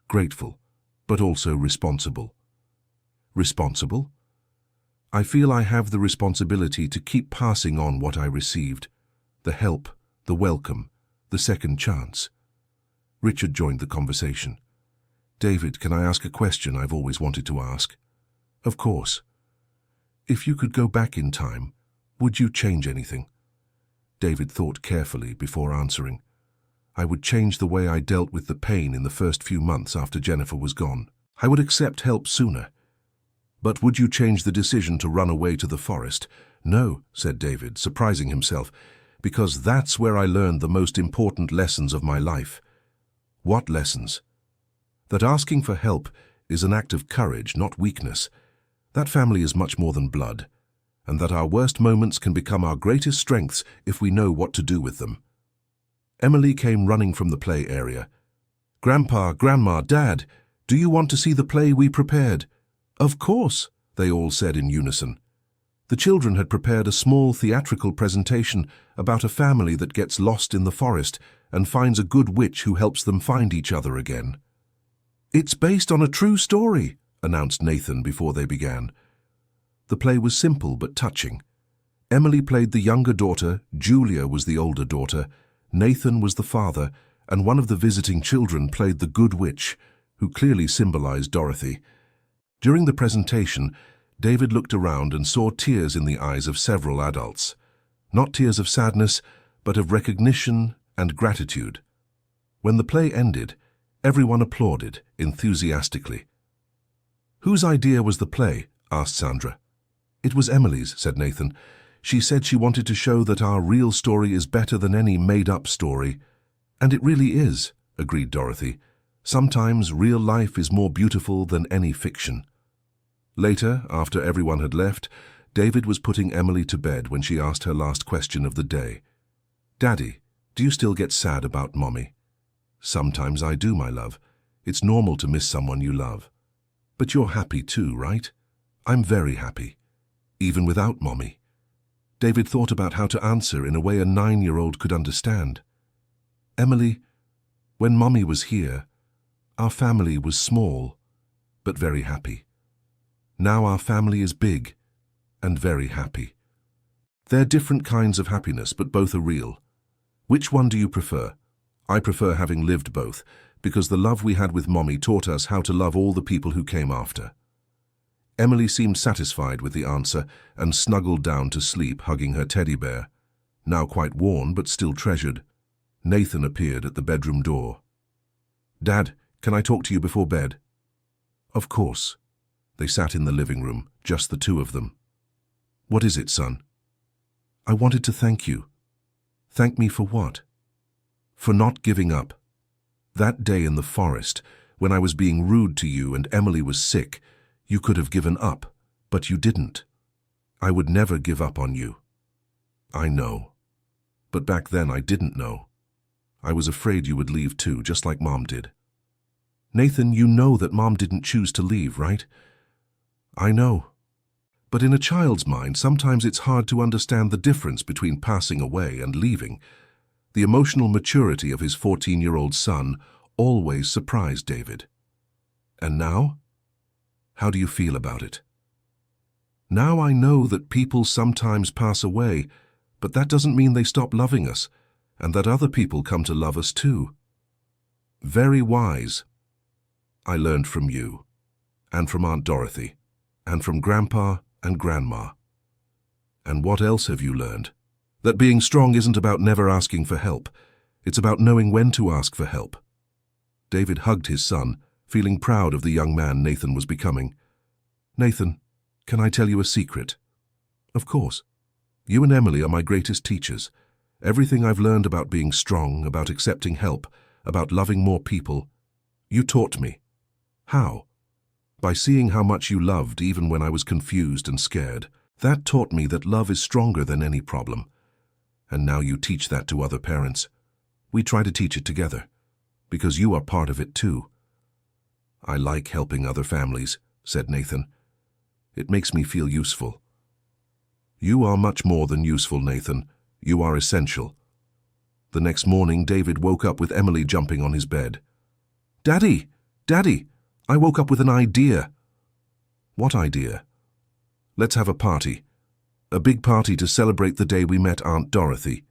Grateful, but also responsible. Responsible? I feel I have the responsibility to keep passing on what I received. The help, the welcome, the second chance. Richard joined the conversation. David, can I ask a question I've always wanted to ask? Of course. If you could go back in time, would you change anything? David thought carefully before answering. I would change the way I dealt with the pain in the first few months after Jennifer was gone. I would accept help sooner. But would you change the decision to run away to the forest? No, said David, surprising himself, because that's where I learned the most important lessons of my life. What lessons? That asking for help is an act of courage, not weakness. That family is much more than blood, and that our worst moments can become our greatest strengths if we know what to do with them. Emily came running from the play area. Grandpa, Grandma, Dad, do you want to see the play we prepared? Of course, they all said in unison. The children had prepared a small theatrical presentation about a family that gets lost in the forest and finds a good witch who helps them find each other again. It's based on a true story, announced Nathan before they began. The play was simple but touching. Emily played the younger daughter, Julia was the older daughter, Nathan was the father, and one of the visiting children played the Good Witch, who clearly symbolized Dorothy. During the presentation, David looked around and saw tears in the eyes of several adults. Not tears of sadness, but of recognition and gratitude. When the play ended, everyone applauded enthusiastically. "Whose idea was the play?" asked Sandra. "It was Emily's," said Nathan. "She said she wanted to show that our real story is better than any made-up story." "And it really is," agreed Dorothy. "Sometimes real life is more beautiful than any fiction." Later, after everyone had left, David was putting Emily to bed when she asked her last question of the day. "Daddy, do you still get sad about Mommy?" "Sometimes I do, my love. It's normal to miss someone you love. But you're happy too, right?" "I'm very happy, even without Mommy." David thought about how to answer in a way a 9-year-old could understand. "Emily, when Mommy was here, our family was small, but very happy. Now our family is big and very happy. They're different kinds of happiness, but both are real. Which one do you prefer?" "I prefer having lived both, because the love we had with Mommy taught us how to love all the people who came after." Emily seemed satisfied with the answer and snuggled down to sleep, hugging her teddy bear. Now quite worn but still treasured, Nathan appeared at the bedroom door. "Dad, can I talk to you before bed?" "Of course." They sat in the living room, just the two of them. "What is it, son?" "I wanted to thank you." "Thank me for what?" "For not giving up. That day in the forest, when I was being rude to you and Emily was sick, you could have given up, but you didn't. I would never give up on you." "I know. But back then I didn't know. I was afraid you would leave too, just like Mom did." "Nathan, you know that Mom didn't choose to leave, right?" "I know. But in a child's mind, sometimes it's hard to understand the difference between passing away and leaving." The emotional maturity of his 14-year-old son always surprised David. "And now? How do you feel about it?" "Now I know that people sometimes pass away, but that doesn't mean they stop loving us, and that other people come to love us too." "Very wise. I learned from you, and from Aunt Dorothy, and from Grandpa and Grandma." "And what else have you learned?" "That being strong isn't about never asking for help. It's about knowing when to ask for help." David hugged his son, feeling proud of the young man Nathan was becoming. "Nathan, can I tell you a secret?" "Of course. You and Emily are my greatest teachers. Everything I've learned about being strong, about accepting help, about loving more people, you taught me." "How?" "By seeing how much you loved even when I was confused and scared. That taught me that love is stronger than any problem. And now you teach that to other parents. We try to teach it together, because you are part of it too." "I like helping other families," said Nathan. "It makes me feel useful." "You are much more than useful, Nathan. You are essential." The next morning, David woke up with Emily jumping on his bed. "Daddy! Daddy! I woke up with an idea." "What idea?" "Let's have a party. A big party to celebrate the day we met Aunt Dorothy."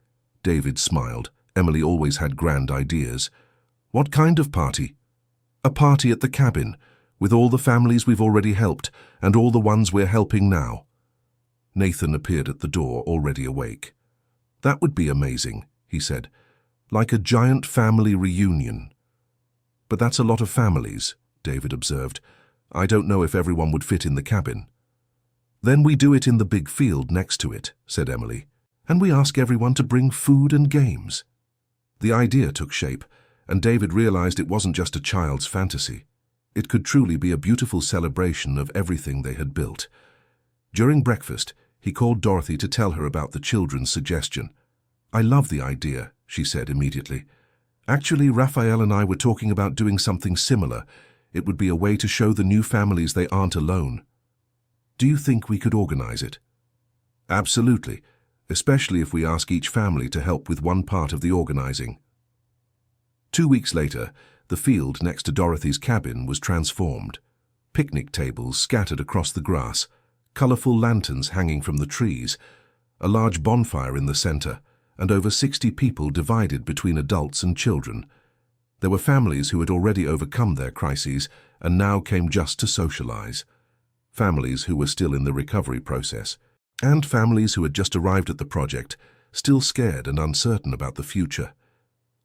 David smiled. Emily always had grand ideas. "What kind of party?" "A party at the cabin, with all the families we've already helped and all the ones we're helping now." Nathan appeared at the door, already awake. "That would be amazing," he said. "Like a giant family reunion." "But that's a lot of families," David observed. "I don't know if everyone would fit in the cabin." "Then we do it in the big field next to it," said Emily. "And we ask everyone to bring food and games." The idea took shape, and David realized it wasn't just a child's fantasy. It could truly be a beautiful celebration of everything they had built. During breakfast, he called Dorothy to tell her about the children's suggestion. "I love the idea," she said immediately. "Actually, Raphael and I were talking about doing something similar. It would be a way to show the new families they aren't alone." "Do you think we could organize it?" "Absolutely, especially if we ask each family to help with one part of the organizing." 2 weeks later, the field next to Dorothy's cabin was transformed. Picnic tables scattered across the grass, colourful lanterns hanging from the trees, a large bonfire in the centre, and over 60 people divided between adults and children. There were families who had already overcome their crises and now came just to socialise. Families who were still in the recovery process, and families who had just arrived at the project, still scared and uncertain about the future.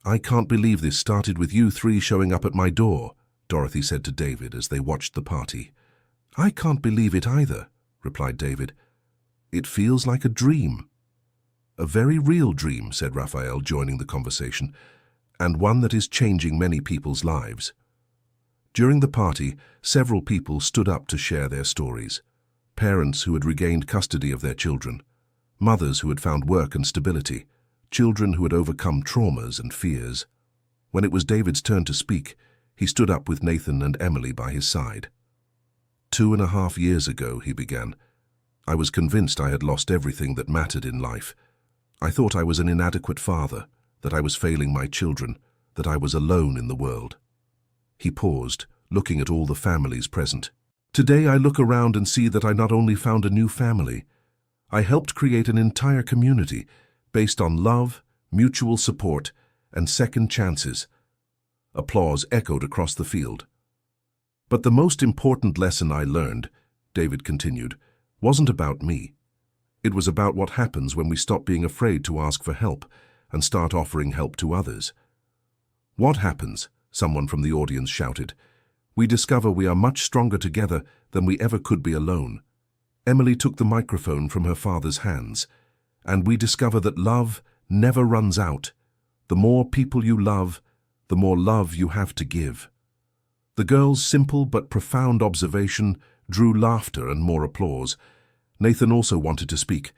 "I can't believe this started with you three showing up at my door," Dorothy said to David as they watched the party. "I can't believe it either," replied David. "It feels like a dream." "A very real dream," said Raphael, joining the conversation, "and one that is changing many people's lives." During the party, several people stood up to share their stories. Parents who had regained custody of their children, mothers who had found work and stability, children who had overcome traumas and fears. When it was David's turn to speak, he stood up with Nathan and Emily by his side. "2.5 years ago," he began, "I was convinced I had lost everything that mattered in life. I thought I was an inadequate father, that I was failing my children, that I was alone in the world." He paused, looking at all the families present. "Today I look around and see that I not only found a new family, I helped create an entire community based on love, mutual support, and second chances." Applause echoed across the field. "But the most important lesson I learned," David continued, "wasn't about me. It was about what happens when we stop being afraid to ask for help and start offering help to others." "What happens?" someone from the audience shouted. "We discover we are much stronger together than we ever could be alone." Emily took the microphone from her father's hands. "And we discover that love never runs out. The more people you love, the more love you have to give." The girl's simple but profound observation drew laughter and more applause. Nathan also wanted to speak.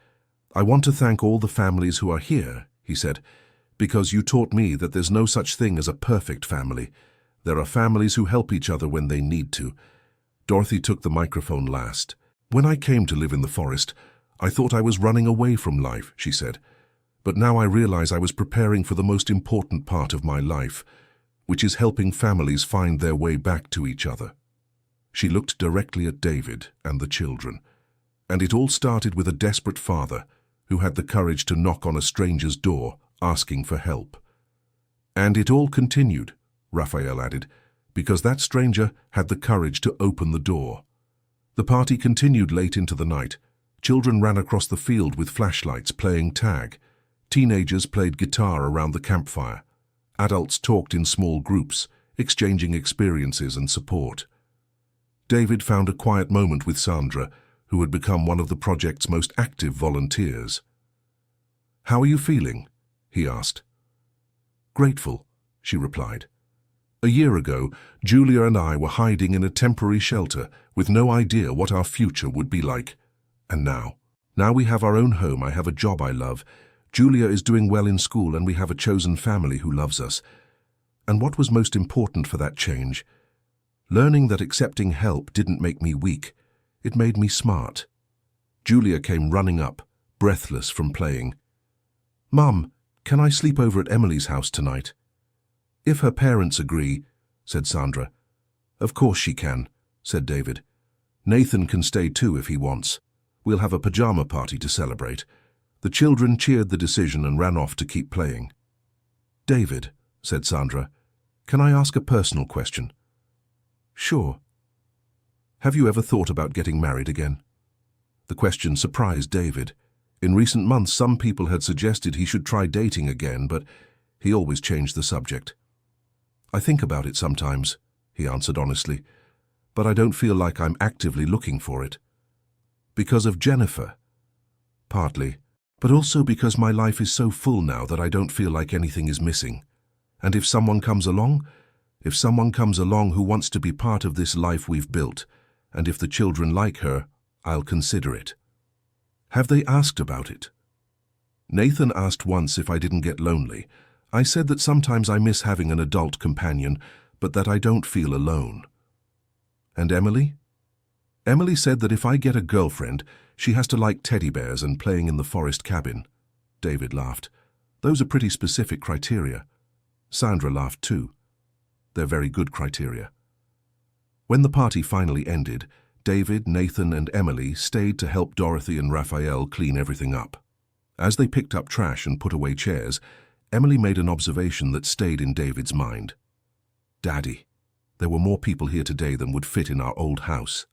"I want to thank all the families who are here," he said, "because you taught me that there's no such thing as a perfect family. There are families who help each other when they need to." Dorothy took the microphone last. "When I came to live in the forest, I thought I was running away from life," she said. "But now I realize I was preparing for the most important part of my life, which is helping families find their way back to each other." She looked directly at David and the children. "And it all started with a desperate father who had the courage to knock on a stranger's door, asking for help. And it all continued," Raphael added, "because that stranger had the courage to open the door." The party continued late into the night. Children ran across the field with flashlights playing tag. Teenagers played guitar around the campfire. Adults talked in small groups, exchanging experiences and support. David found a quiet moment with Sandra, who had become one of the project's most active volunteers. "How are you feeling?" he asked. "Grateful," she replied. "A year ago, Julia and I were hiding in a temporary shelter with no idea what our future would be like. And now we have our own home, I have a job I love, Julia is doing well in school, and we have a chosen family who loves us. And what was most important for that change? Learning that accepting help didn't make me weak, it made me smart." Julia came running up, breathless from playing. "Mum, can I sleep over at Emily's house tonight?" "If her parents agree," said Sandra. "Of course she can," said David. "Nathan can stay too if he wants. We'll have a pajama party to celebrate." The children cheered the decision and ran off to keep playing. "David," said Sandra, "can I ask a personal question?" "Sure." "Have you ever thought about getting married again?" The question surprised David. In recent months, some people had suggested he should try dating again, but he always changed the subject. "I think about it sometimes," he answered honestly, "but I don't feel like I'm actively looking for it." "Because of Jennifer?" "Partly, but also because my life is so full now that I don't feel like anything is missing. And if someone comes along who wants to be part of this life we've built, and if the children like her, I'll consider it." "Have they asked about it?" "Nathan asked once if I didn't get lonely. I said that sometimes I miss having an adult companion, but that I don't feel alone." "And Emily?" "Emily said that if I get a girlfriend, she has to like teddy bears and playing in the forest cabin." David laughed. "Those are pretty specific criteria." Sandra laughed too. "They're very good criteria." When the party finally ended, David, Nathan, and Emily stayed to help Dorothy and Raphael clean everything up. As they picked up trash and put away chairs, Emily made an observation that stayed in David's mind. "Daddy, there were more people here today than would fit in our old house."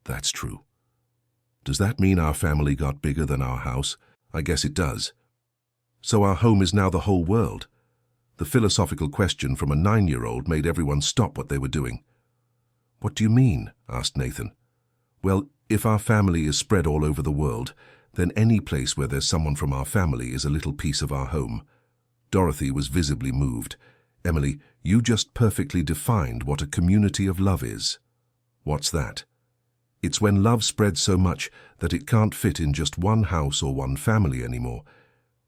"That's true." "Does that mean our family got bigger than our house?" "I guess it does." "So our home is now the whole world?" The philosophical question from a 9-year-old made everyone stop what they were doing. "What do you mean?" asked Nathan. "Well, if our family is spread all over the world, then any place where there's someone from our family is a little piece of our home." Dorothy was visibly moved. "Emily, you just perfectly defined what a community of love is." "What's that?" "It's when love spreads so much that it can't fit in just one house or one family anymore.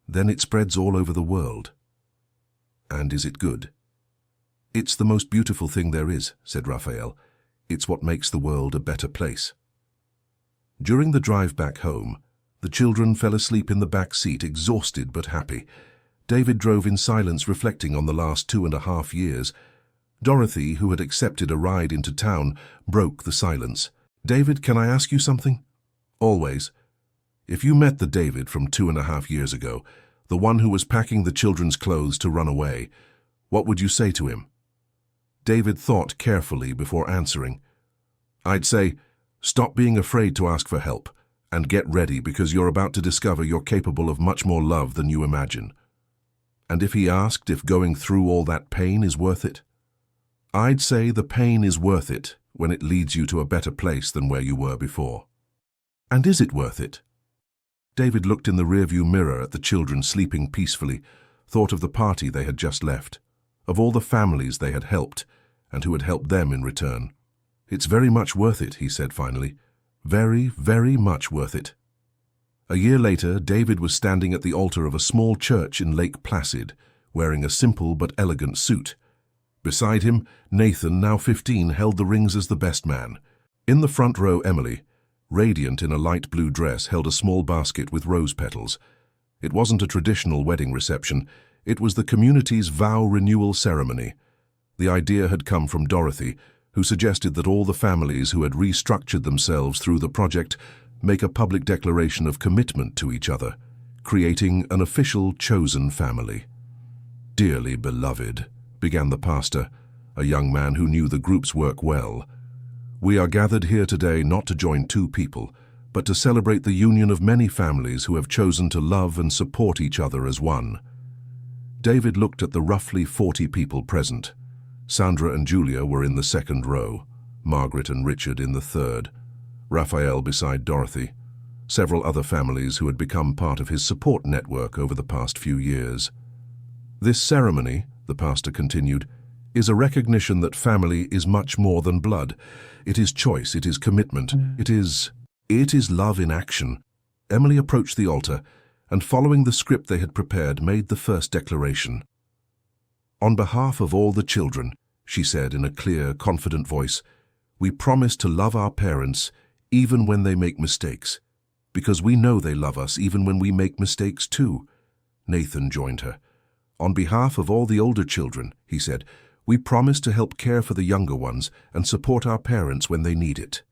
Then it spreads all over the world." "And is it good?" "It's the most beautiful thing there is," said Raphael. "It's what makes the world a better place." During the drive back home, the children fell asleep in the back seat, exhausted but happy. David drove in silence, reflecting on the last 2.5 years. Dorothy, who had accepted a ride into town, broke the silence. "David, can I ask you something?" "Always." "If you met the David from 2.5 years ago, the one who was packing the children's clothes to run away, what would you say to him?" David thought carefully before answering. "I'd say, stop being afraid to ask for help, and get ready because you're about to discover you're capable of much more love than you imagine." "And if he asked if going through all that pain is worth it?" "I'd say the pain is worth it when it leads you to a better place than where you were before." "And is it worth it?" David looked in the rearview mirror at the children sleeping peacefully, thought of the party they had just left, of all the families they had helped, and who had helped them in return. "It's very much worth it," he said finally. "Very, very much worth it." A year later, David was standing at the altar of a small church in Lake Placid, wearing a simple but elegant suit. Beside him, Nathan, now 15, held the rings as the best man. In the front row, Emily, radiant in a light blue dress, held a small basket with rose petals. It wasn't a traditional wedding reception. It was the community's vow renewal ceremony. The idea had come from Dorothy, who suggested that all the families who had restructured themselves through the project make a public declaration of commitment to each other, creating an official chosen family. "Dearly beloved," began the pastor, a young man who knew the group's work well, "we are gathered here today not to join two people, but to celebrate the union of many families who have chosen to love and support each other as one." David looked at the roughly 40 people present. Sandra and Julia were in the second row, Margaret and Richard in the third, Raphael beside Dorothy, several other families who had become part of his support network over the past few years. "This ceremony," the pastor continued, "is a recognition that family is much more than blood. It is choice, it is commitment, it is love in action." Emily approached the altar and, following the script they had prepared, made the first declaration. "On behalf of all the children," she said in a clear, confident voice, "we promise to love our parents even when they make mistakes, because we know they love us even when we make mistakes too." Nathan joined her. "On behalf of all the older children," he said, "we promise to help care for the younger ones and support our parents when they need it."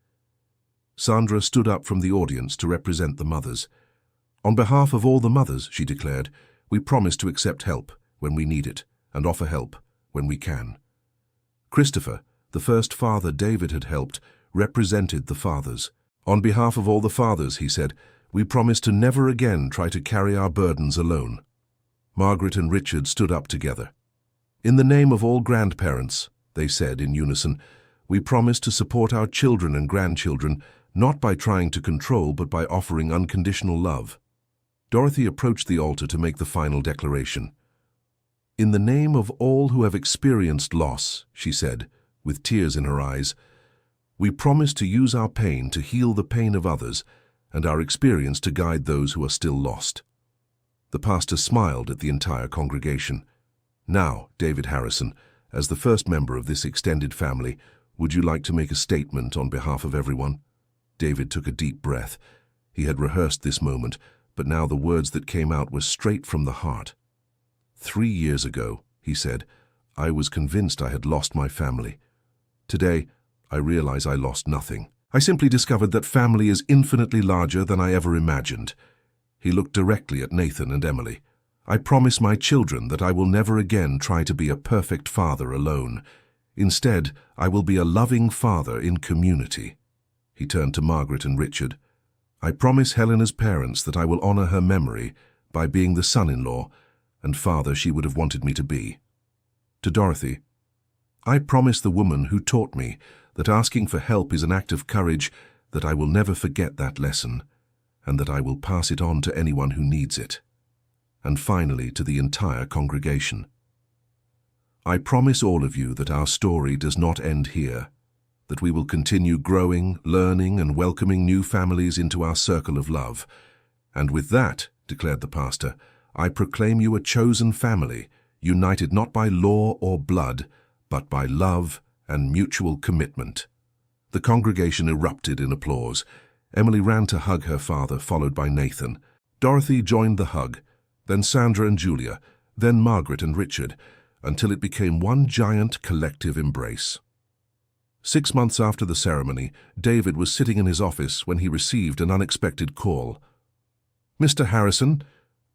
Sandra stood up from the audience to represent the mothers. "On behalf of all the mothers," she declared, "we promise to accept help when we need it and offer help when we can." Christopher, the first father David had helped, represented the fathers. "On behalf of all the fathers," he said, "we promise to never again try to carry our burdens alone." Margaret and Richard stood up together. "In the name of all grandparents," they said in unison, "we promise to support our children and grandchildren, not by trying to control, but by offering unconditional love." Dorothy approached the altar to make the final declaration. "In the name of all who have experienced loss," she said, with tears in her eyes, "we promise to use our pain to heal the pain of others and our experience to guide those who are still lost." The pastor smiled at the entire congregation. "Now, David Harrison, as the first member of this extended family, would you like to make a statement on behalf of everyone?" David took a deep breath. He had rehearsed this moment, but now the words that came out were straight from the heart. "3 years ago," he said, "I was convinced I had lost my family. Today, I realize I lost nothing. I simply discovered that family is infinitely larger than I ever imagined. He looked directly at Nathan and Emily. I promise my children that I will never again try to be a perfect father alone. Instead, I will be a loving father in community. He turned to Margaret and Richard. I promise Helena's parents that I will honor her memory by being the son-in-law and father she would have wanted me to be. To Dorothy, I promise the woman who taught me that asking for help is an act of courage, that I will never forget that lesson, and that I will pass it on to anyone who needs it. And finally, to the entire congregation. I promise all of you that our story does not end here, that we will continue growing, learning, and welcoming new families into our circle of love. And with that, declared the pastor, I proclaim you a chosen family, united not by law or blood, but by love and mutual commitment. The congregation erupted in applause. Emily ran to hug her father, followed by Nathan. Dorothy joined the hug, then Sandra and Julia, then Margaret and Richard, until it became one giant collective embrace. 6 months after the ceremony, David was sitting in his office when he received an unexpected call. Mr. Harrison,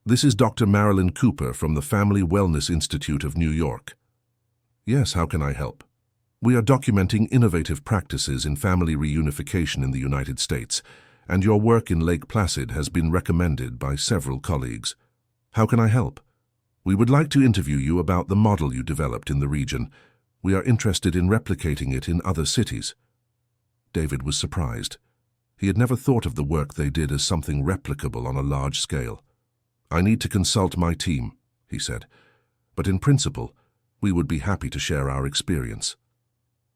this is Dr. Marilyn Cooper from the Family Wellness Institute of New York. Yes, how can I help? We are documenting innovative practices in family reunification in the United States, and your work in Lake Placid has been recommended by several colleagues. How can I help? We would like to interview you about the model you developed in the region. We are interested in replicating it in other cities. David was surprised. He had never thought of the work they did as something replicable on a large scale. I need to consult my team, he said, but in principle, we would be happy to share our experience.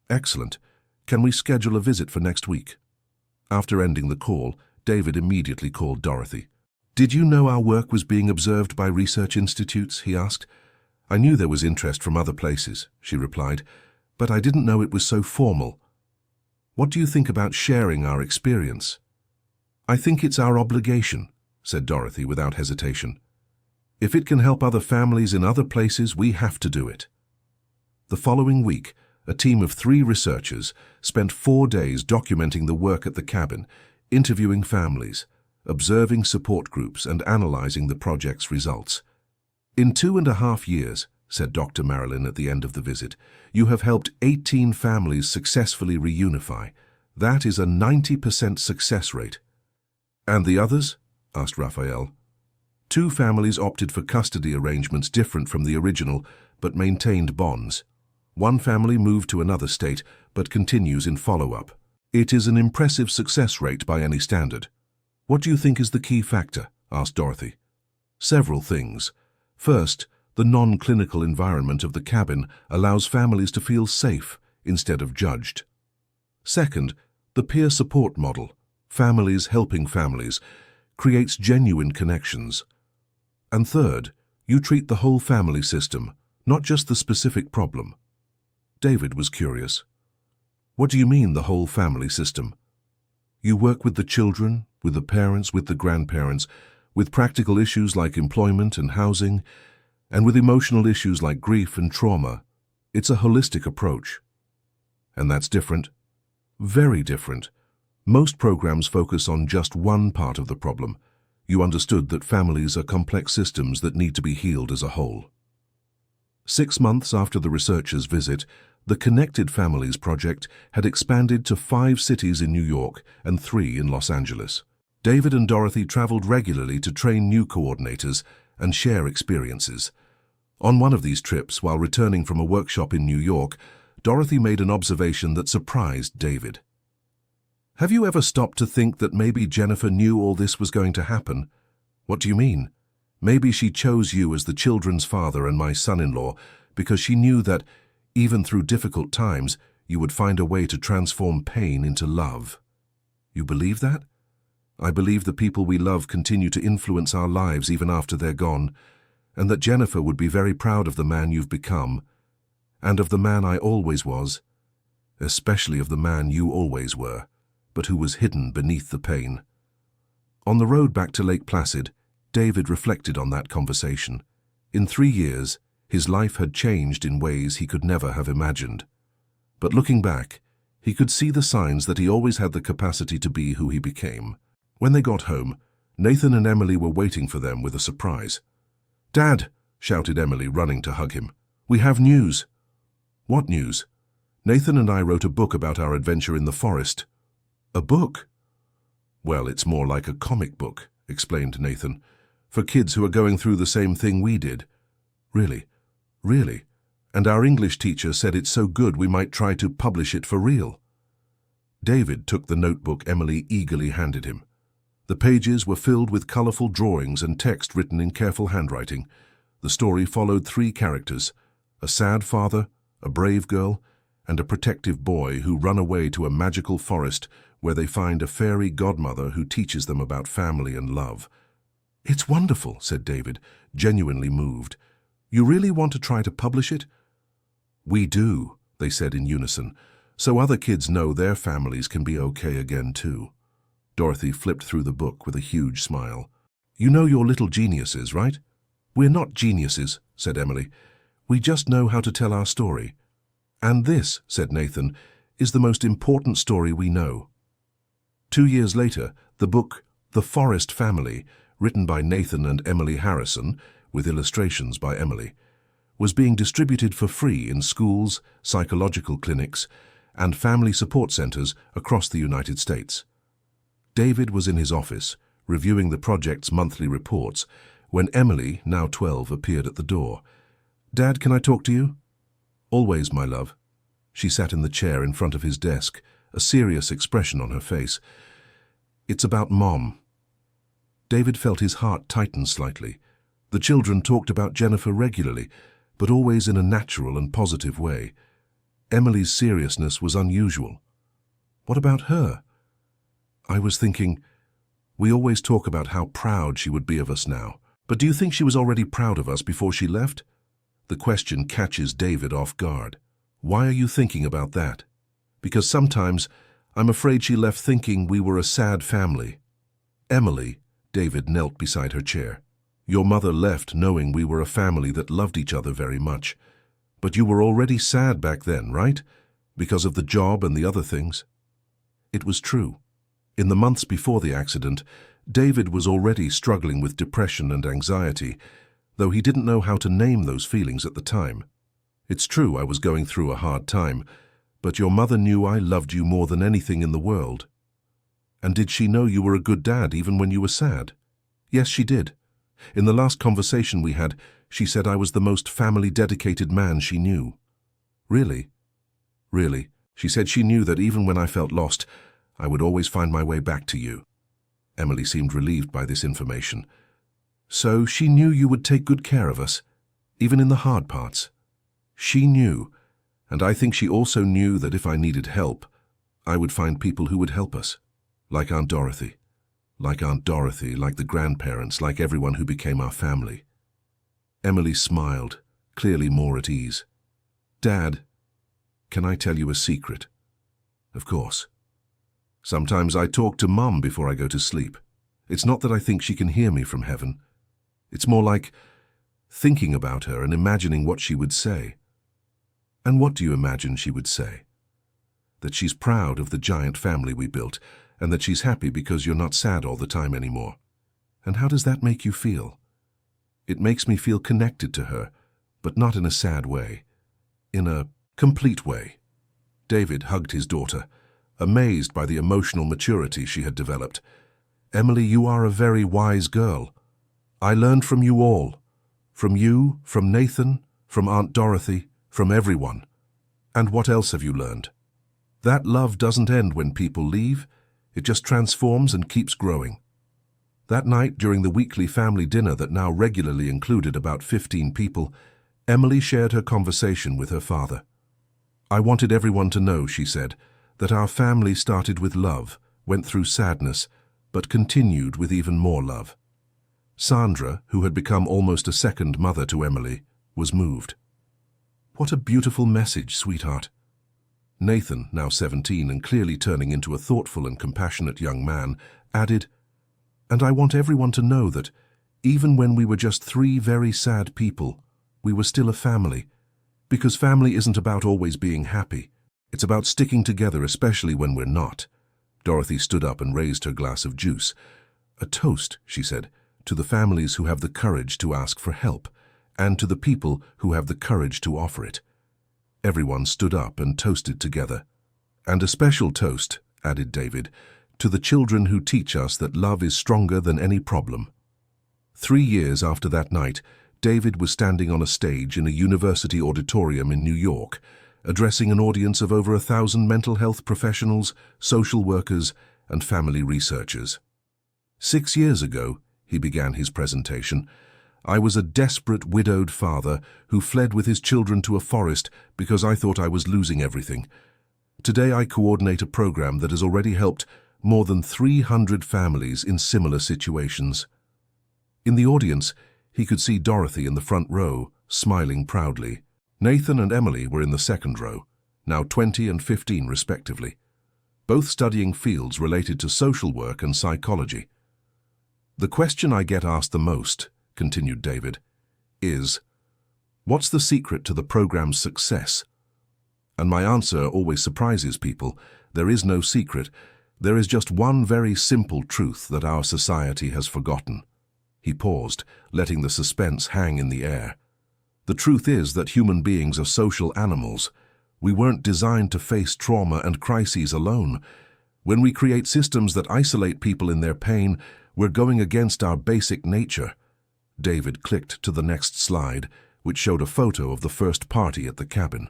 Excellent. Can we schedule a visit for next week? After ending the call, David immediately called Dorothy. Did you know our work was being observed by research institutes? He asked. I knew there was interest from other places, she replied, but I didn't know it was so formal. What do you think about sharing our experience? I think it's our obligation, said Dorothy without hesitation. If it can help other families in other places, we have to do it. The following week, a team of 3 researchers spent 4 days documenting the work at the cabin, interviewing families, observing support groups, and analyzing the project's results. In 2.5 years, said Dr. Marilyn at the end of the visit, you have helped 18 families successfully reunify. That is a 90% success rate. And the others? Asked Raphael. 2 families opted for custody arrangements different from the original, but maintained bonds. 1 family moved to another state, but continues in follow-up. It is an impressive success rate by any standard. What do you think is the key factor? Asked Dorothy. Several things. First, the non-clinical environment of the cabin allows families to feel safe instead of judged. Second, the peer support model, families helping families, creates genuine connections. And third, you treat the whole family system, not just the specific problem. David was curious. What do you mean, the whole family system? You work with the children, with the parents, with the grandparents, with practical issues like employment and housing, and with emotional issues like grief and trauma. It's a holistic approach. And that's different? Very different. Most programs focus on just one part of the problem. You understood that families are complex systems that need to be healed as a whole. 6 months after the researchers' visit, the Connected Families Project had expanded to 5 cities in New York and 3 in Los Angeles. David and Dorothy traveled regularly to train new coordinators and share experiences. On one of these trips, while returning from a workshop in New York, Dorothy made an observation that surprised David. Have you ever stopped to think that maybe Jennifer knew all this was going to happen? What do you mean? Maybe she chose you as the children's father and my son-in-law because she knew that, even through difficult times, you would find a way to transform pain into love. You believe that? I believe the people we love continue to influence our lives even after they're gone, and that Jennifer would be very proud of the man you've become, and of the man I always was, especially of the man you always were, but who was hidden beneath the pain. On the road back to Lake Placid, David reflected on that conversation. In 3 years, his life had changed in ways he could never have imagined. But looking back, He could see the signs that he always had the capacity to be who he became. When they got home, Nathan and Emily were waiting for them with a surprise. "Dad!" shouted Emily, running to hug him. "We have news." "What news?" "Nathan and I wrote a book about our adventure in the forest." "A book?" "Well, it's more like a comic book," explained Nathan, "for kids who are going through the same thing we did." "Really? Really? And our English teacher said it's so good we might try to publish it for real." David took the notebook Emily eagerly handed him. The pages were filled with colorful drawings and text written in careful handwriting. The story followed 3 characters: a sad father, a brave girl, and a protective boy who run away to a magical forest where they find a fairy godmother who teaches them about family and love. "It's wonderful," said David, genuinely moved. "You really want to try to publish it?" "We do," they said in unison, "so other kids know their families can be okay again too." Dorothy flipped through the book with a huge smile. "You know you're little geniuses, right?" "We're not geniuses," said Emily. "We just know how to tell our story. And this," said Nathan, "is the most important story we know." 2 years later, the book The Forest Family, written by Nathan and Emily Harrison, with illustrations by Emily, was being distributed for free in schools, psychological clinics, and family support centers across the United States. David was in his office, reviewing the project's monthly reports, when Emily, now 12, appeared at the door. "Dad, can I talk to you?" "Always, my love." She sat in the chair in front of his desk, a serious expression on her face. "It's about Mom." David felt his heart tighten slightly. The children talked about Jennifer regularly, but always in a natural and positive way. Emily's seriousness was unusual. "What about her?" "I was thinking, we always talk about how proud she would be of us now. But do you think she was already proud of us before she left?" The question catches David off guard. "Why are you thinking about that?" "Because sometimes I'm afraid she left thinking we were a sad family." "Emily," David knelt beside her chair, "your mother left knowing we were a family that loved each other very much. But you were already sad back then, right? Because of the job and the other things." It was true. In the months before the accident, David was already struggling with depression and anxiety, though he didn't know how to name those feelings at the time. "It's true I was going through a hard time, but your mother knew I loved you more than anything in the world." "And did she know you were a good dad even when you were sad?" "Yes, she did. In the last conversation we had, she said I was the most family-dedicated man she knew." "Really?" "Really. She said she knew that even when I felt lost, I would always find my way back to you." Emily seemed relieved by this information. "So she knew you would take good care of us, even in the hard parts." "She knew, and I think she also knew that if I needed help, I would find people who would help us, like Aunt Dorothy. Like Aunt Dorothy, like the grandparents, like everyone who became our family." Emily smiled, clearly more at ease. "Dad, can I tell you a secret?" "Of course." "Sometimes I talk to Mum before I go to sleep. It's not that I think she can hear me from heaven. It's more like thinking about her and imagining what she would say." "And what do you imagine she would say?" "That she's proud of the giant family we built, and that she's happy because you're not sad all the time anymore." "And how does that make you feel?" "It makes me feel connected to her, but not in a sad way. In a complete way." David hugged his daughter, amazed by the emotional maturity she had developed. "Emily, you are a very wise girl. I learned from you all. From you, from Nathan, from Aunt Dorothy, from everyone. And what else have you learned? That love doesn't end when people leave. It just transforms and keeps growing." That night, during the weekly family dinner that now regularly included about 15 people, Emily shared her conversation with her father. "I wanted everyone to know," she said, "that our family started with love, went through sadness, but continued with even more love." Sandra, who had become almost a second mother to Emily, was moved. "What a beautiful message, sweetheart." Nathan, now 17 and clearly turning into a thoughtful and compassionate young man, added, "And I want everyone to know that, even when we were just 3 very sad people, we were still a family, because family isn't about always being happy. It's about sticking together, especially when we're not. Dorothy stood up and raised her glass of juice. A toast, she said, to the families who have the courage to ask for help, and to the people who have the courage to offer it. Everyone stood up and toasted together. And a special toast, added David, to the children who teach us that love is stronger than any problem. 3 years after that night, David was standing on a stage in a university auditorium in New York, addressing an audience of over 1,000 mental health professionals, social workers, and family researchers. 6 years ago, he began his presentation, I was a desperate widowed father who fled with his children to a forest because I thought I was losing everything. Today I coordinate a program that has already helped more than 300 families in similar situations. In the audience, he could see Dorothy in the front row, smiling proudly. Nathan and Emily were in the second row, now 20 and 15 respectively, both studying fields related to social work and psychology. The question I get asked the most, continued David, is, what's the secret to the program's success? And my answer always surprises people. There is no secret. There is just one very simple truth that our society has forgotten. He paused, letting the suspense hang in the air. The truth is that human beings are social animals. We weren't designed to face trauma and crises alone. When we create systems that isolate people in their pain, we're going against our basic nature. David clicked to the next slide, which showed a photo of the first party at the cabin.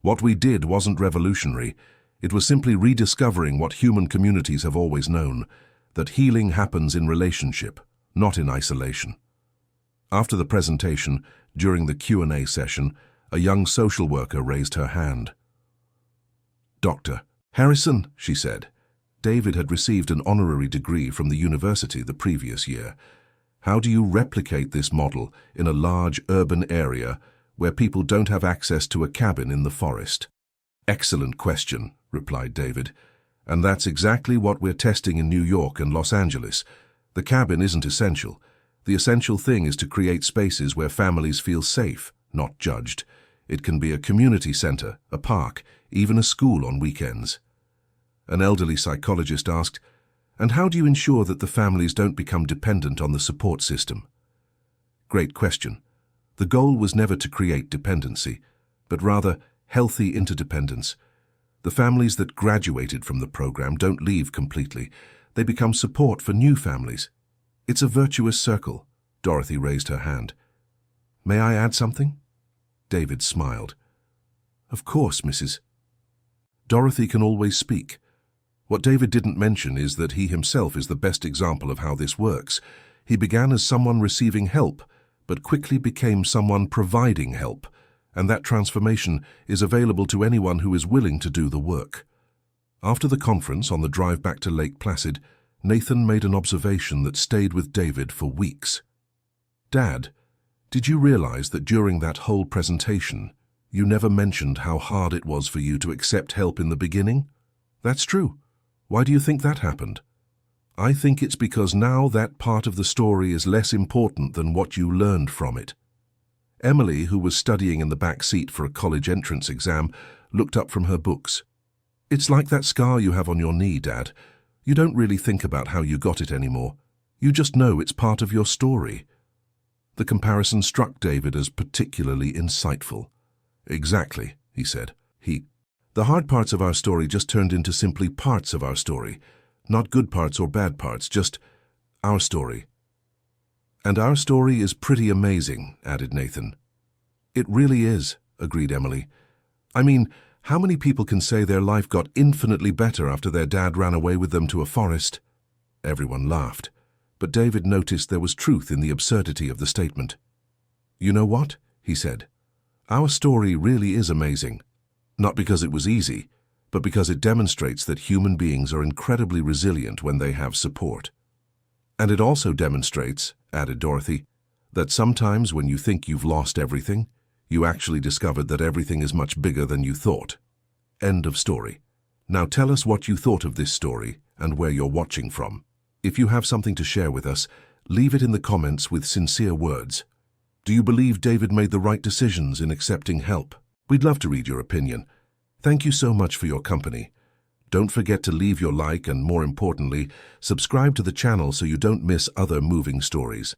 What we did wasn't revolutionary. It was simply rediscovering what human communities have always known, that healing happens in relationship, not in isolation. After the presentation, during the Q&A session, a young social worker raised her hand. Dr. Harrison, she said. David had received an honorary degree from the university the previous year. How do you replicate this model in a large urban area where people don't have access to a cabin in the forest? Excellent question, replied David. And that's exactly what we're testing in New York and Los Angeles. The cabin isn't essential. The essential thing is to create spaces where families feel safe, not judged. It can be a community center, a park, even a school on weekends. An elderly psychologist asked, and how do you ensure that the families don't become dependent on the support system? Great question. The goal was never to create dependency, but rather healthy interdependence. The families that graduated from the program don't leave completely. They become support for new families. It's a virtuous circle. Dorothy raised her hand. May I add something? David smiled. Of course, Mrs. Dorothy can always speak. What David didn't mention is that he himself is the best example of how this works. He began as someone receiving help, but quickly became someone providing help, and that transformation is available to anyone who is willing to do the work. After the conference on the drive back to Lake Placid, Nathan made an observation that stayed with David for weeks. Dad, did you realize that during that whole presentation, you never mentioned how hard it was for you to accept help in the beginning? That's true. Why do you think that happened? I think it's because now that part of the story is less important than what you learned from it. Emily, who was studying in the back seat for a college entrance exam, looked up from her books. It's like that scar you have on your knee, Dad. You don't really think about how you got it anymore. You just know it's part of your story. The comparison struck David as particularly insightful. Exactly, he said. The hard parts of our story just turned into simply parts of our story. Not good parts or bad parts, just our story. And our story is pretty amazing, added Nathan. It really is, agreed Emily. I mean, how many people can say their life got infinitely better after their dad ran away with them to a forest? Everyone laughed, but David noticed there was truth in the absurdity of the statement. You know what? He said. Our story really is amazing. Not because it was easy, but because it demonstrates that human beings are incredibly resilient when they have support. And it also demonstrates, added Dorothy, that sometimes when you think you've lost everything, you actually discovered that everything is much bigger than you thought. End of story. Now tell us what you thought of this story and where you're watching from. If you have something to share with us, leave it in the comments with sincere words. Do you believe David made the right decisions in accepting help? We'd love to read your opinion. Thank you so much for your company. Don't forget to leave your like and, more importantly, subscribe to the channel so you don't miss other moving stories.